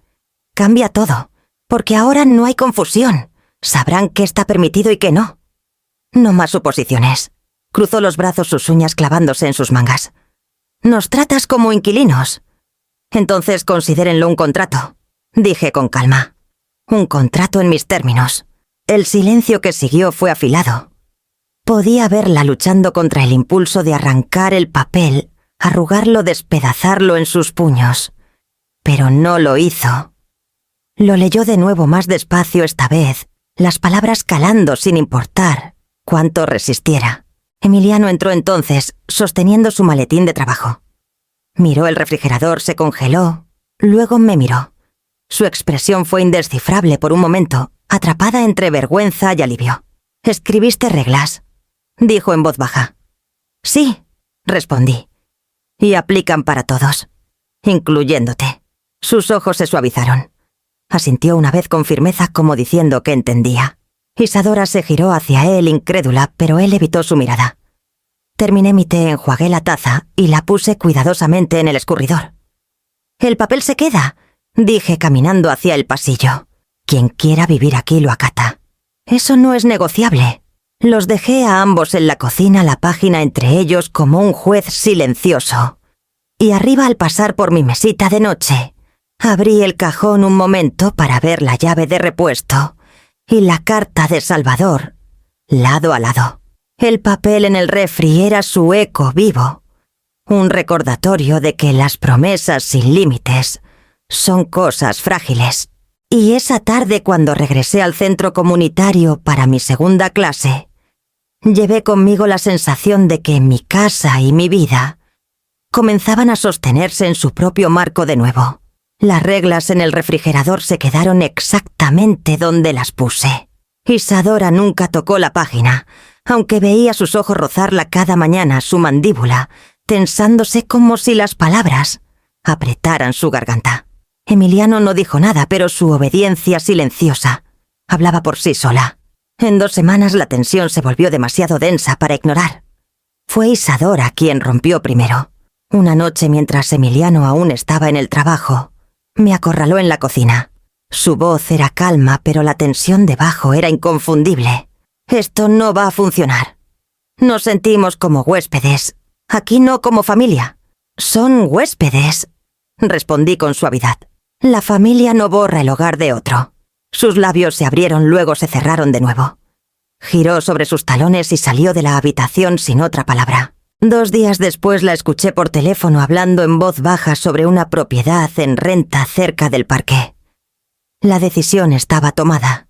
«Cambia todo, porque ahora no hay confusión. Sabrán qué está permitido y qué no». «No más suposiciones». Cruzó los brazos, sus uñas clavándose en sus mangas. «Nos tratas como inquilinos». «Entonces considérenlo un contrato», dije con calma. «Un contrato en mis términos». El silencio que siguió fue afilado. Podía verla luchando contra el impulso de arrancar el papel, arrugarlo, despedazarlo en sus puños. Pero no lo hizo. Lo leyó de nuevo más despacio esta vez, las palabras calando sin importar cuánto resistiera. Emiliano entró entonces, sosteniendo su maletín de trabajo. Miró el refrigerador, se congeló, luego me miró. Su expresión fue indescifrable por un momento, atrapada entre vergüenza y alivio. «¿Escribiste reglas?», dijo en voz baja. «Sí», respondí. «Y aplican para todos, incluyéndote». Sus ojos se suavizaron. Asintió una vez con firmeza, como diciendo que entendía. Isadora se giró hacia él incrédula, pero él evitó su mirada. Terminé mi té, enjuagué la taza y la puse cuidadosamente en el escurridor. «El papel se queda», dije caminando hacia el pasillo. «Quien quiera vivir aquí lo acata. Eso no es negociable». Los dejé a ambos en la cocina, la página entre ellos como un juez silencioso. Y arriba, al pasar por mi mesita de noche, abrí el cajón un momento para ver la llave de repuesto y la carta de Salvador, lado a lado. El papel en el refri era su eco vivo, un recordatorio de que las promesas sin límites son cosas frágiles. Y esa tarde, cuando regresé al centro comunitario para mi segunda clase, llevé conmigo la sensación de que mi casa y mi vida comenzaban a sostenerse en su propio marco de nuevo. Las reglas en el refrigerador se quedaron exactamente donde las puse. Isadora nunca tocó la página, aunque veía sus ojos rozarla cada mañana, su mandíbula tensándose como si las palabras apretaran su garganta. Emiliano no dijo nada, pero su obediencia silenciosa hablaba por sí sola. En 2 semanas la tensión se volvió demasiado densa para ignorar. Fue Isadora quien rompió primero. Una noche, mientras Emiliano aún estaba en el trabajo, me acorraló en la cocina. Su voz era calma, pero la tensión debajo era inconfundible. «Esto no va a funcionar. Nos sentimos como huéspedes. Aquí no como familia». «Son huéspedes», respondí con suavidad. «La familia no borra el hogar de otro». Sus labios se abrieron, luego se cerraron de nuevo. Giró sobre sus talones y salió de la habitación sin otra palabra. 2 días después la escuché por teléfono hablando en voz baja sobre una propiedad en renta cerca del parque. La decisión estaba tomada.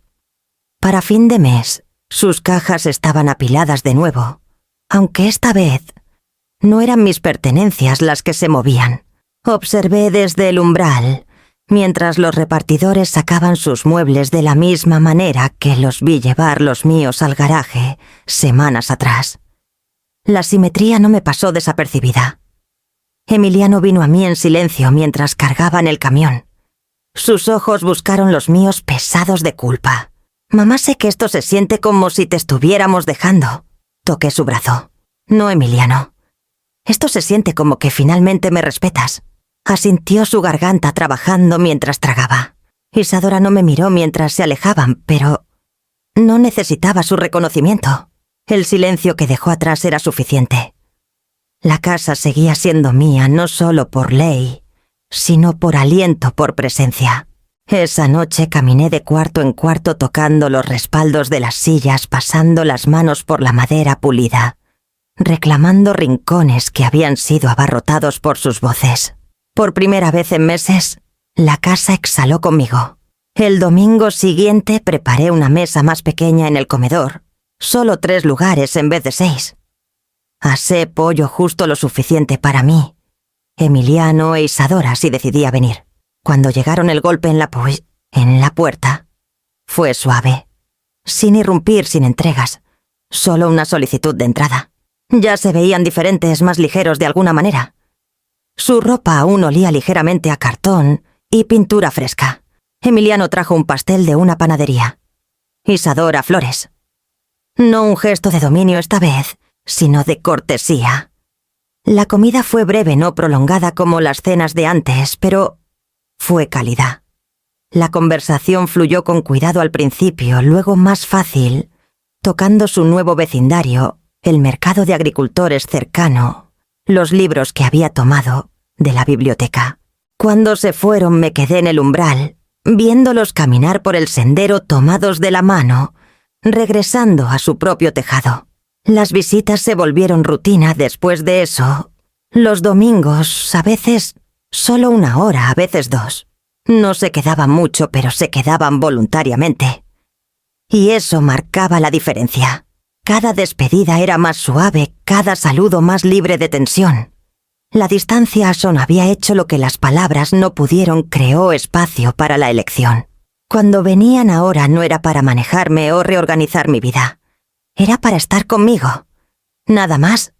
Para fin de mes, sus cajas estaban apiladas de nuevo, aunque esta vez no eran mis pertenencias las que se movían. Observé desde el umbral, mientras los repartidores sacaban sus muebles de la misma manera que los vi llevar los míos al garaje semanas atrás. La simetría no me pasó desapercibida. Emiliano vino a mí en silencio mientras cargaban el camión. Sus ojos buscaron los míos pesados de culpa. «Mamá, sé que esto se siente como si te estuviéramos dejando». Toqué su brazo. «No, Emiliano. Esto se siente como que finalmente me respetas». Asintió su garganta trabajando mientras tragaba. Isadora no me miró mientras se alejaban, pero no necesitaba su reconocimiento. El silencio que dejó atrás era suficiente. La casa seguía siendo mía no solo por ley, sino por aliento, por presencia. Esa noche caminé de cuarto en cuarto tocando los respaldos de las sillas, pasando las manos por la madera pulida, reclamando rincones que habían sido abarrotados por sus voces. Por primera vez en meses, la casa exhaló conmigo. El domingo siguiente preparé una mesa más pequeña en el comedor, solo 3 lugares en vez de 6. Asé pollo justo lo suficiente para mí, Emiliano e Isadora si decidía venir. Cuando llegaron el golpe en la puerta, fue suave, sin irrumpir, sin entregas, solo una solicitud de entrada. Ya se veían diferentes, más ligeros de alguna manera. Su ropa aún olía ligeramente a cartón y pintura fresca. Emiliano trajo un pastel de una panadería. Isadora flores. No un gesto de dominio esta vez, sino de cortesía. La comida fue breve, no prolongada como las cenas de antes, pero fue cálida. La conversación fluyó con cuidado al principio, luego más fácil, tocando su nuevo vecindario, el mercado de agricultores cercano, los libros que había tomado de la biblioteca. Cuando se fueron me quedé en el umbral, viéndolos caminar por el sendero tomados de la mano, regresando a su propio tejado. Las visitas se volvieron rutina después de eso. Los domingos, a veces solo 1 hora, a veces 2. No se quedaban mucho, pero se quedaban voluntariamente. Y eso marcaba la diferencia. Cada despedida era más suave, cada saludo más libre de tensión. La distancia a Son había hecho lo que las palabras no pudieron, creó espacio para la elección. Cuando venían ahora no era para manejarme o reorganizar mi vida. Era para estar conmigo. Nada más,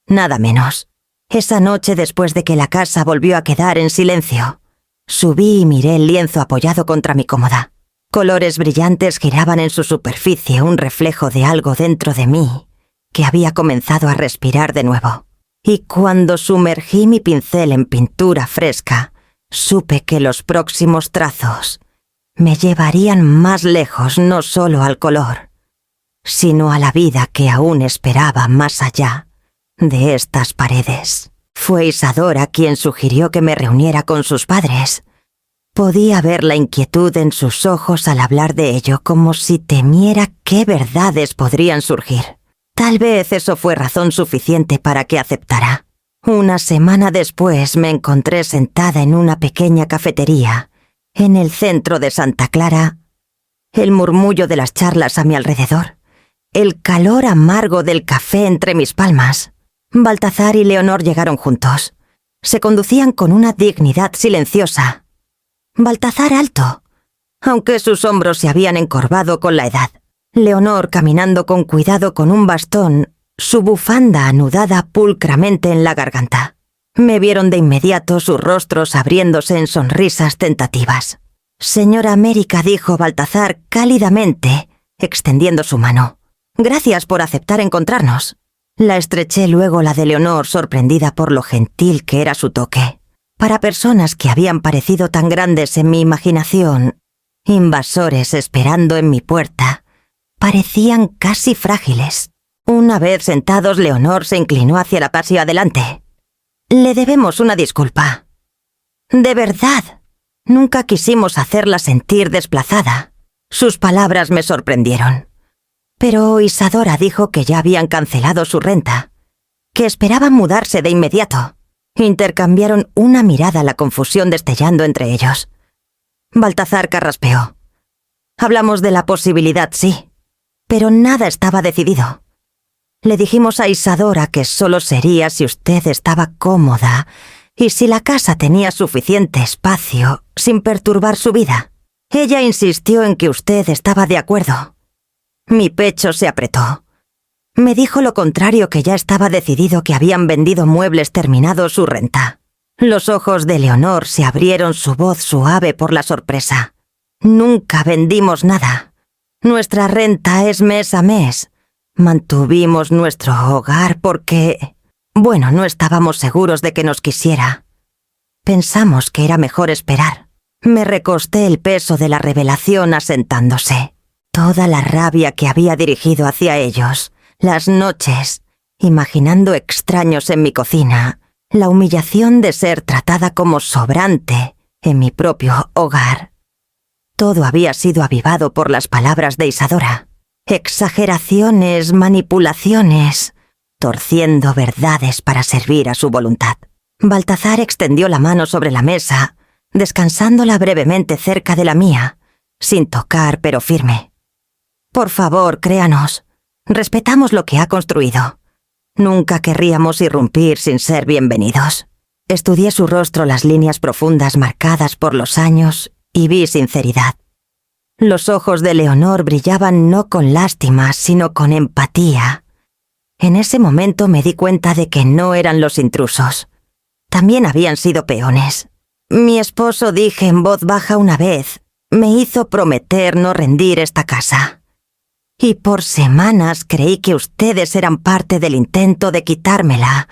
nada menos. Esa noche, después de que la casa volvió a quedar en silencio, subí y miré el lienzo apoyado contra mi cómoda. Colores brillantes giraban en su superficie, un reflejo de algo dentro de mí que había comenzado a respirar de nuevo. Y cuando sumergí mi pincel en pintura fresca, supe que los próximos trazos me llevarían más lejos, no solo al color, sino a la vida que aún esperaba más allá de estas paredes. Fue Isadora quien sugirió que me reuniera con sus padres. Podía ver la inquietud en sus ojos al hablar de ello, como si temiera qué verdades podrían surgir. Tal vez eso fue razón suficiente para que aceptara. Una semana después me encontré sentada en una pequeña cafetería, en el centro de Santa Clara. El murmullo de las charlas a mi alrededor, el calor amargo del café entre mis palmas. Baltazar y Leonor llegaron juntos. Se conducían con una dignidad silenciosa. Baltazar alto, aunque sus hombros se habían encorvado con la edad. Leonor caminando con cuidado con un bastón, su bufanda anudada pulcramente en la garganta. Me vieron de inmediato sus rostros abriéndose en sonrisas tentativas. «Señora América», dijo Baltazar cálidamente, extendiendo su mano. «Gracias por aceptar encontrarnos». La estreché luego la de Leonor, sorprendida por lo gentil que era su toque. Para personas que habían parecido tan grandes en mi imaginación, invasores esperando en mi puerta, parecían casi frágiles. Una vez sentados, Leonor se inclinó hacia la pasia adelante. «Le debemos una disculpa». «De verdad, nunca quisimos hacerla sentir desplazada». Sus palabras me sorprendieron. Pero Isadora dijo que ya habían cancelado su renta, que esperaban mudarse de inmediato. Intercambiaron una mirada, la confusión destellando entre ellos. Baltazar carraspeó. «Hablamos de la posibilidad, sí, pero nada estaba decidido. Le dijimos a Isadora que solo sería si usted estaba cómoda y si la casa tenía suficiente espacio sin perturbar su vida. Ella insistió en que usted estaba de acuerdo. Mi pecho se apretó. Me dijo lo contrario, que ya estaba decidido, que habían vendido muebles terminados su renta. Los ojos de Leonor se abrieron, su voz suave por la sorpresa. Nunca vendimos nada. Nuestra renta es mes a mes. Mantuvimos nuestro hogar porque... Bueno, no estábamos seguros de que nos quisiera. Pensamos que era mejor esperar. Me recosté, el peso de la revelación asentándose. Toda la rabia que había dirigido hacia ellos, las noches, imaginando extraños en mi cocina, la humillación de ser tratada como sobrante en mi propio hogar. Todo había sido avivado por las palabras de Isadora. Exageraciones, manipulaciones, torciendo verdades para servir a su voluntad. Baltazar extendió la mano sobre la mesa, descansándola brevemente cerca de la mía, sin tocar pero firme. Por favor, créanos, respetamos lo que ha construido. Nunca querríamos irrumpir sin ser bienvenidos. Estudié su rostro, las líneas profundas marcadas por los años, y vi sinceridad. Los ojos de Leonor brillaban no con lástima, sino con empatía. En ese momento me di cuenta de que no eran los intrusos. También habían sido peones. Mi esposo, dije en voz baja una vez, me hizo prometer no rendir esta casa. Y por semanas creí que ustedes eran parte del intento de quitármela.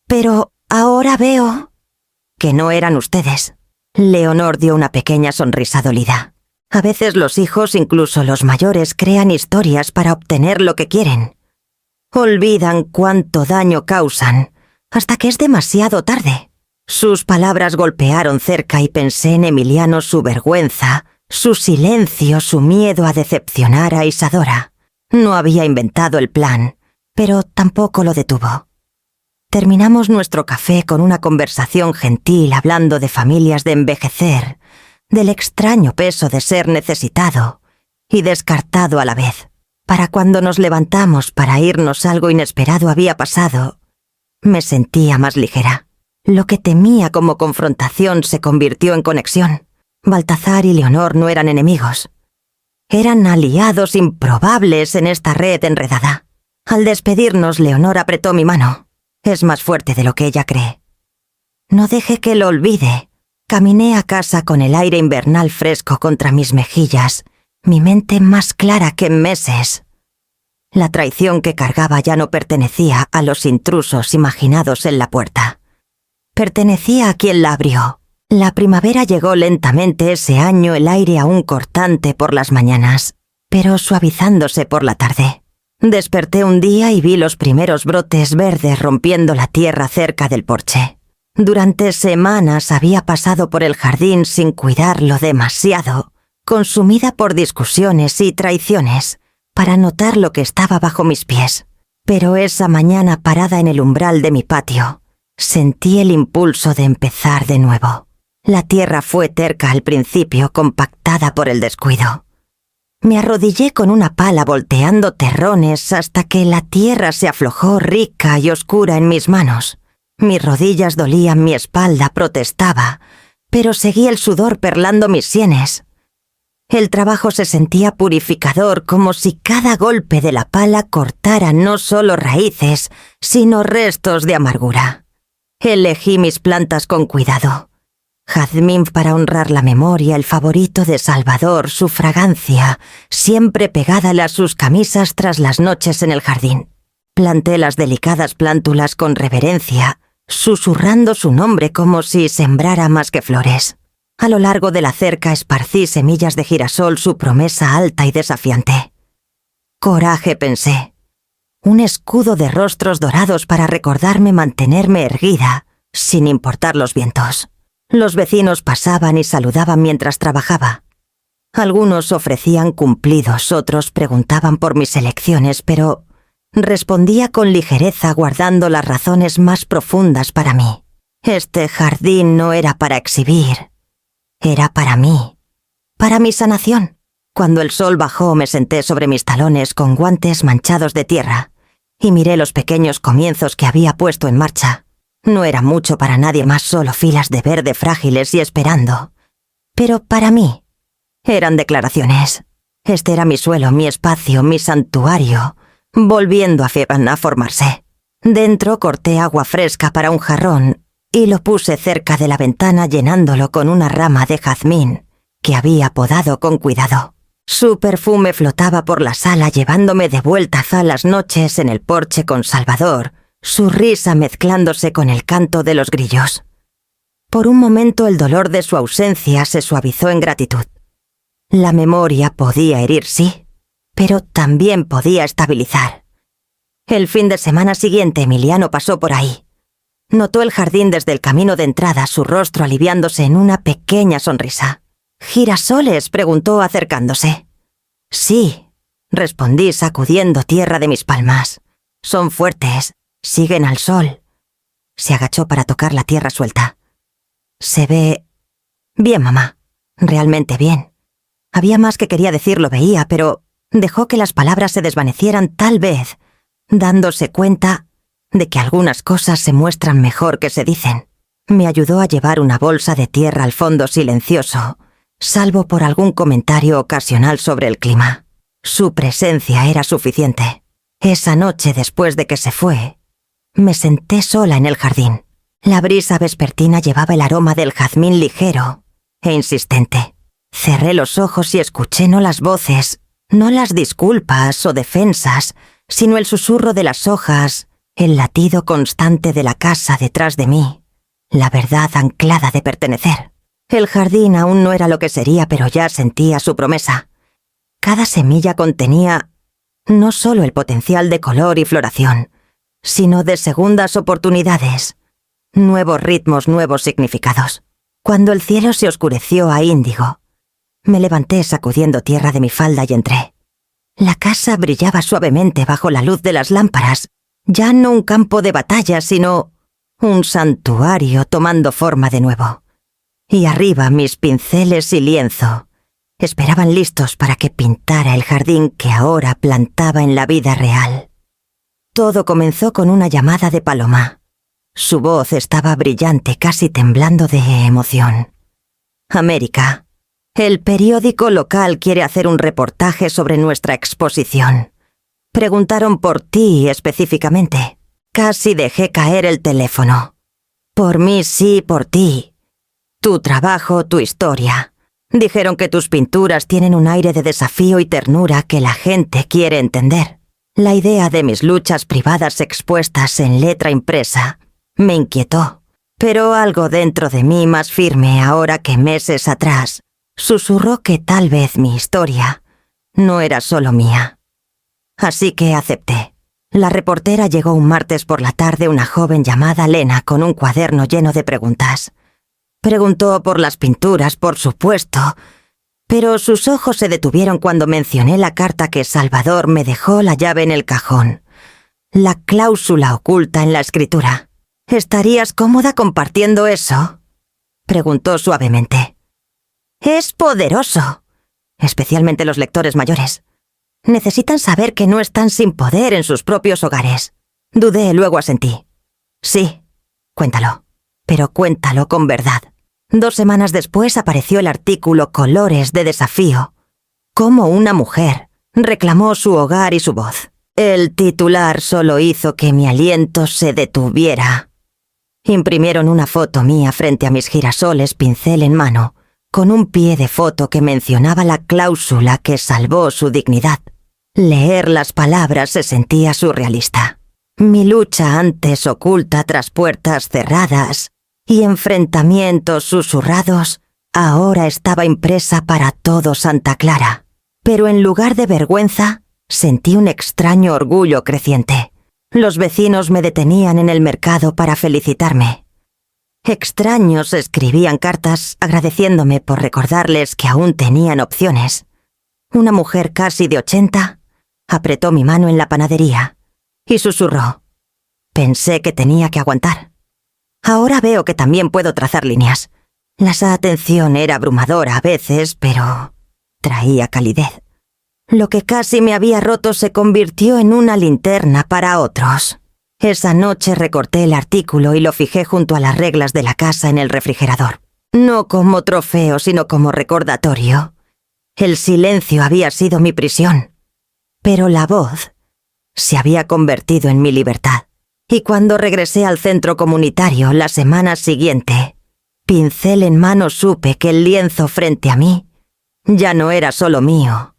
Pero ahora veo que no eran ustedes. Leonor dio una pequeña sonrisa dolida. A veces los hijos, incluso los mayores, crean historias para obtener lo que quieren. Olvidan cuánto daño causan, hasta que es demasiado tarde. Sus palabras golpearon cerca y pensé en Emiliano, su vergüenza, su silencio, su miedo a decepcionar a Isadora. No había inventado el plan, pero tampoco lo detuvo. Terminamos nuestro café con una conversación gentil, hablando de familias, de envejecer, del extraño peso de ser necesitado y descartado a la vez. Para cuando nos levantamos para irnos, algo inesperado había pasado. Me sentía más ligera. Lo que temía como confrontación se convirtió en conexión. Baltazar y Leonor no eran enemigos. Eran aliados improbables en esta red enredada. Al despedirnos, Leonor apretó mi mano. Es más fuerte de lo que ella cree. No deje que lo olvide. Caminé a casa con el aire invernal fresco contra mis mejillas, mi mente más clara que en meses. La traición que cargaba ya no pertenecía a los intrusos imaginados en la puerta. Pertenecía a quien la abrió. La primavera llegó lentamente ese año, el aire aún cortante por las mañanas, pero suavizándose por la tarde. Desperté un día y vi los primeros brotes verdes rompiendo la tierra cerca del porche. Durante semanas había pasado por el jardín sin cuidarlo demasiado, consumida por discusiones y traiciones, para notar lo que estaba bajo mis pies. Pero esa mañana, parada en el umbral de mi patio, sentí el impulso de empezar de nuevo. La tierra fue terca al principio, compactada por el descuido. Me arrodillé con una pala volteando terrones hasta que la tierra se aflojó rica y oscura en mis manos. Mis rodillas dolían, mi espalda protestaba, pero seguía el sudor perlando mis sienes. El trabajo se sentía purificador, como si cada golpe de la pala cortara no solo raíces, sino restos de amargura. Elegí mis plantas con cuidado. Jazmín para honrar la memoria, el favorito de Salvador, su fragancia, siempre pegada a sus camisas tras las noches en el jardín. Planté las delicadas plántulas con reverencia, susurrando su nombre como si sembrara más que flores. A lo largo de la cerca esparcí semillas de girasol, su promesa alta y desafiante. Coraje, pensé. Un escudo de rostros dorados para recordarme mantenerme erguida, sin importar los vientos. Los vecinos pasaban y saludaban mientras trabajaba. Algunos ofrecían cumplidos, otros preguntaban por mis elecciones, pero respondía con ligereza, guardando las razones más profundas para mí. Este jardín no era para exhibir. Era para mí, para mi sanación. Cuando el sol bajó, me senté sobre mis talones con guantes manchados de tierra y miré los pequeños comienzos que había puesto en marcha. No era mucho para nadie más, solo filas de verde frágiles y esperando. Pero para mí, eran declaraciones. Este era mi suelo, mi espacio, mi santuario, volviendo a formarse. Dentro corté agua fresca para un jarrón y lo puse cerca de la ventana, llenándolo con una rama de jazmín que había podado con cuidado. Su perfume flotaba por la sala, llevándome de vuelta a las noches en el porche con Salvador, su risa mezclándose con el canto de los grillos. Por un momento el dolor de su ausencia se suavizó en gratitud. La memoria podía herir, sí, pero también podía estabilizar. El fin de semana siguiente Emiliano pasó por ahí. Notó el jardín desde el camino de entrada, su rostro aliviándose en una pequeña sonrisa. «¿Girasoles?», preguntó acercándose. «Sí», respondí sacudiendo tierra de mis palmas. «Son fuertes, siguen al sol». Se agachó para tocar la tierra suelta. «Se ve bien, mamá, realmente bien». Había más que quería decir, lo veía, pero dejó que las palabras se desvanecieran, tal vez dándose cuenta de que algunas cosas se muestran mejor que se dicen. Me ayudó a llevar una bolsa de tierra al fondo silencioso, salvo por algún comentario ocasional sobre el clima. Su presencia era suficiente. Esa noche, después de que se fue, me senté sola en el jardín. La brisa vespertina llevaba el aroma del jazmín ligero e insistente. Cerré los ojos y escuché no las voces, no las disculpas o defensas, sino el susurro de las hojas, el latido constante de la casa detrás de mí, la verdad anclada de pertenecer. El jardín aún no era lo que sería, pero ya sentía su promesa. Cada semilla contenía no solo el potencial de color y floración, sino de segundas oportunidades, nuevos ritmos, nuevos significados. Cuando el cielo se oscureció a índigo, me levanté sacudiendo tierra de mi falda y entré. La casa brillaba suavemente bajo la luz de las lámparas, ya no un campo de batalla, sino un santuario tomando forma de nuevo. Y arriba mis pinceles y lienzo esperaban listos para que pintara el jardín que ahora plantaba en la vida real. Todo comenzó con una llamada de Paloma. Su voz estaba brillante, casi temblando de emoción. «América, el periódico local quiere hacer un reportaje sobre nuestra exposición. Preguntaron por ti específicamente». Casi dejé caer el teléfono. «Por mí sí, por ti. Tu trabajo, tu historia. Dijeron que tus pinturas tienen un aire de desafío y ternura que la gente quiere entender». La idea de mis luchas privadas expuestas en letra impresa me inquietó, pero algo dentro de mí más firme ahora que meses atrás susurró que tal vez mi historia no era solo mía. Así que acepté. La reportera llegó un martes por la tarde, una joven llamada Lena con un cuaderno lleno de preguntas. Preguntó por las pinturas, por supuesto, pero sus ojos se detuvieron cuando mencioné la carta que Salvador me dejó la llave en el cajón. La cláusula oculta en la escritura. «¿Estarías cómoda compartiendo eso?», preguntó suavemente. «Es poderoso, especialmente los lectores mayores. Necesitan saber que no están sin poder en sus propios hogares». Dudé, luego asentí. «Sí, cuéntalo, pero cuéntalo con verdad». 2 semanas después apareció el artículo «Colores de desafío». Cómo una mujer reclamó su hogar y su voz. El titular solo hizo que mi aliento se detuviera. Imprimieron una foto mía frente a mis girasoles, pincel en mano, con un pie de foto que mencionaba la cláusula que salvó su dignidad. Leer las palabras se sentía surrealista. Mi lucha antes oculta tras puertas cerradas y enfrentamientos susurrados, ahora estaba impresa para todo Santa Clara. Pero en lugar de vergüenza, sentí un extraño orgullo creciente. Los vecinos me detenían en el mercado para felicitarme. Extraños escribían cartas agradeciéndome por recordarles que aún tenían opciones. Una mujer casi de 80 apretó mi mano en la panadería y susurró. Pensé que tenía que aguantar. Ahora veo que también puedo trazar líneas. La atención era abrumadora a veces, pero traía calidez. Lo que casi me había roto se convirtió en una linterna para otros. Esa noche recorté el artículo y lo fijé junto a las reglas de la casa en el refrigerador. No como trofeo, sino como recordatorio. El silencio había sido mi prisión, pero la voz se había convertido en mi libertad. Y cuando regresé al centro comunitario la semana siguiente, pincel en mano supe que el lienzo frente a mí ya no era solo mío.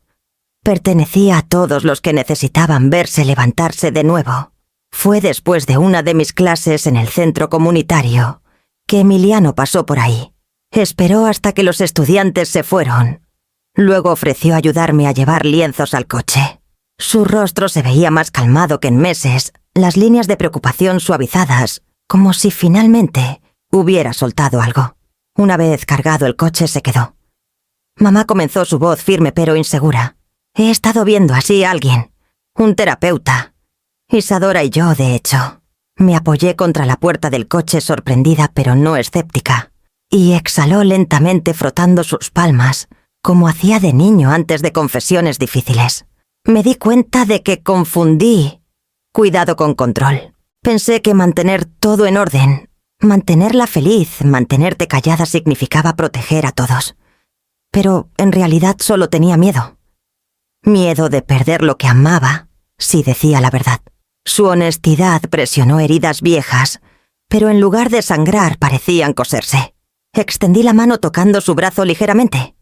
Pertenecía a todos los que necesitaban verse levantarse de nuevo. Fue después de una de mis clases en el centro comunitario que Emiliano pasó por ahí. Esperó hasta que los estudiantes se fueron. Luego ofreció ayudarme a llevar lienzos al coche. Su rostro se veía más calmado que en meses, las líneas de preocupación suavizadas, como si finalmente hubiera soltado algo. Una vez cargado el coche se quedó. Mamá comenzó su voz firme pero insegura. He estado viendo así a alguien, un terapeuta. Isadora y yo, de hecho. Me apoyé contra la puerta del coche sorprendida pero no escéptica, y exhaló lentamente frotando sus palmas, como hacía de niño antes de confesiones difíciles. Me di cuenta de que confundí cuidado con control. Pensé que mantener todo en orden, mantenerla feliz, mantenerte callada significaba proteger a todos. Pero en realidad solo tenía miedo. Miedo de perder lo que amaba, si decía la verdad. Su honestidad presionó heridas viejas, pero en lugar de sangrar parecían coserse. Extendí la mano tocando su brazo ligeramente.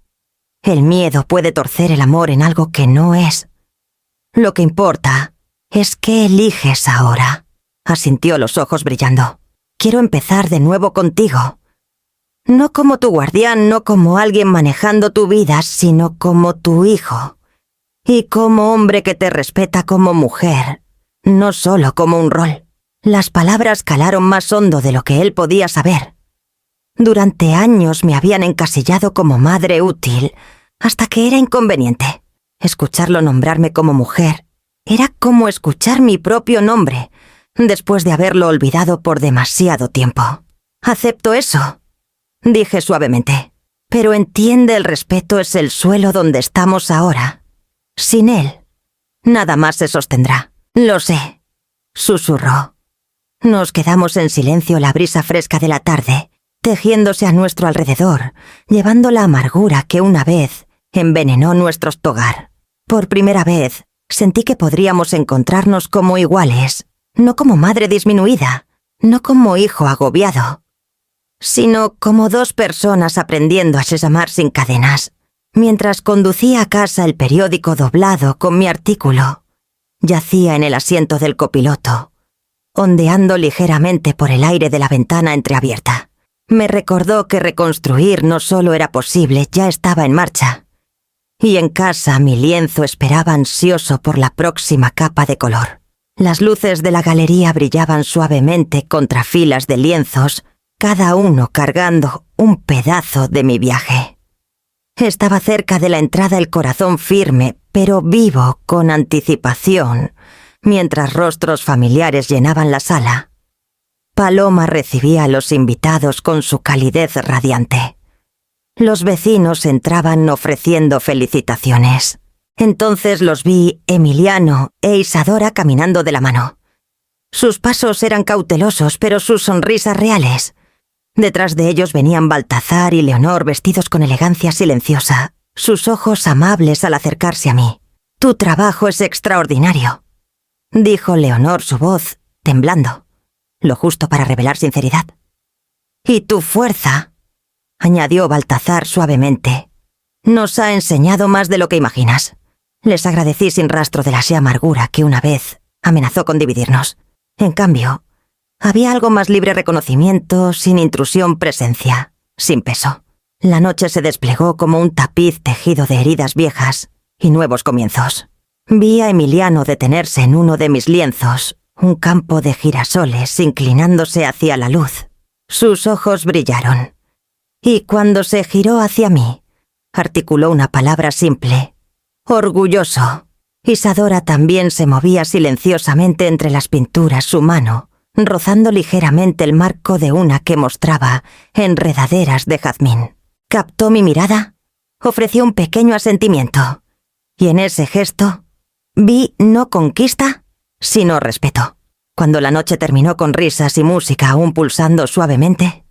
El miedo puede torcer el amor en algo que no es. Lo que importa es qué eliges ahora. Asintió, los ojos brillando. Quiero empezar de nuevo contigo. No como tu guardián, no como alguien manejando tu vida, sino como tu hijo. Y como hombre que te respeta como mujer, no solo como un rol. Las palabras calaron más hondo de lo que él podía saber. Durante años me habían encasillado como madre útil, hasta que era inconveniente. Escucharlo nombrarme como mujer era como escuchar mi propio nombre, después de haberlo olvidado por demasiado tiempo. Acepto eso, dije suavemente, pero entiende, el respeto es el suelo donde estamos ahora. Sin él, nada más se sostendrá. Lo sé, susurró. Nos quedamos en silencio, la brisa fresca de la tarde, tejiéndose a nuestro alrededor, llevando la amargura que una vez envenenó nuestro hogar. Por primera vez, sentí que podríamos encontrarnos como iguales, no como madre disminuida, no como hijo agobiado, sino como dos personas aprendiendo a sesamar sin cadenas. Mientras conducía a casa el periódico doblado con mi artículo, yacía en el asiento del copiloto, ondeando ligeramente por el aire de la ventana entreabierta. Me recordó que reconstruir no solo era posible, ya estaba en marcha. Y en casa mi lienzo esperaba ansioso por la próxima capa de color. Las luces de la galería brillaban suavemente contra filas de lienzos, cada uno cargando un pedazo de mi viaje. Estaba cerca de la entrada, el corazón firme, pero vivo con anticipación, mientras rostros familiares llenaban la sala. Paloma recibía a los invitados con su calidez radiante. Los vecinos entraban ofreciendo felicitaciones. Entonces los vi, Emiliano e Isadora, caminando de la mano. Sus pasos eran cautelosos, pero sus sonrisas reales. Detrás de ellos venían Baltazar y Leonor vestidos con elegancia silenciosa, sus ojos amables al acercarse a mí. «Tu trabajo es extraordinario», dijo Leonor, su voz temblando, lo justo para revelar sinceridad. «Y tu fuerza», añadió Baltazar suavemente, «nos ha enseñado más de lo que imaginas». Les agradecí sin rastro de la amargura que una vez amenazó con dividirnos. En cambio, había algo más: libre reconocimiento, sin intrusión, presencia, sin peso. La noche se desplegó como un tapiz tejido de heridas viejas y nuevos comienzos. Vi a Emiliano detenerse en uno de mis lienzos, un campo de girasoles inclinándose hacia la luz. Sus ojos brillaron. Y cuando se giró hacia mí, articuló una palabra simple: orgulloso. Isadora también se movía silenciosamente entre las pinturas, su mano rozando ligeramente el marco de una que mostraba enredaderas de jazmín. Captó mi mirada, ofreció un pequeño asentimiento, y en ese gesto vi no conquista, sino respeto. Cuando la noche terminó con risas y música aún pulsando suavemente,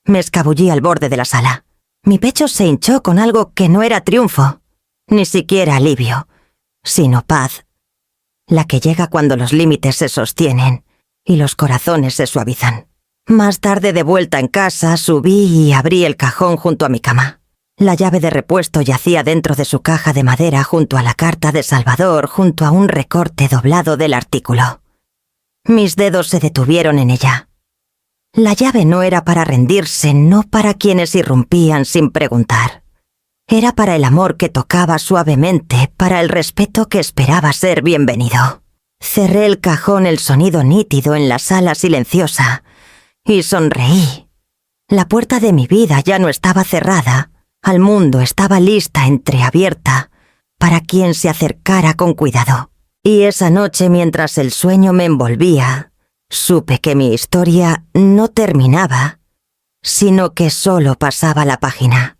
me escabullí al borde de la sala. Mi pecho se hinchó con algo que no era triunfo, ni siquiera alivio, sino paz, la que llega cuando los límites se sostienen y los corazones se suavizan. Más tarde, de vuelta en casa, subí y abrí el cajón junto a mi cama. La llave de repuesto yacía dentro de su caja de madera junto a la carta de Salvador, junto a un recorte doblado del artículo. Mis dedos se detuvieron en ella. La llave no era para rendirse, no para quienes irrumpían sin preguntar. Era para el amor que tocaba suavemente, para el respeto que esperaba ser bienvenido. Cerré el cajón, el sonido nítido en la sala silenciosa, y sonreí. La puerta de mi vida ya no estaba cerrada, al mundo estaba lista, entreabierta, para quien se acercara con cuidado. Y esa noche, mientras el sueño me envolvía, supe que mi historia no terminaba, sino que solo pasaba la página.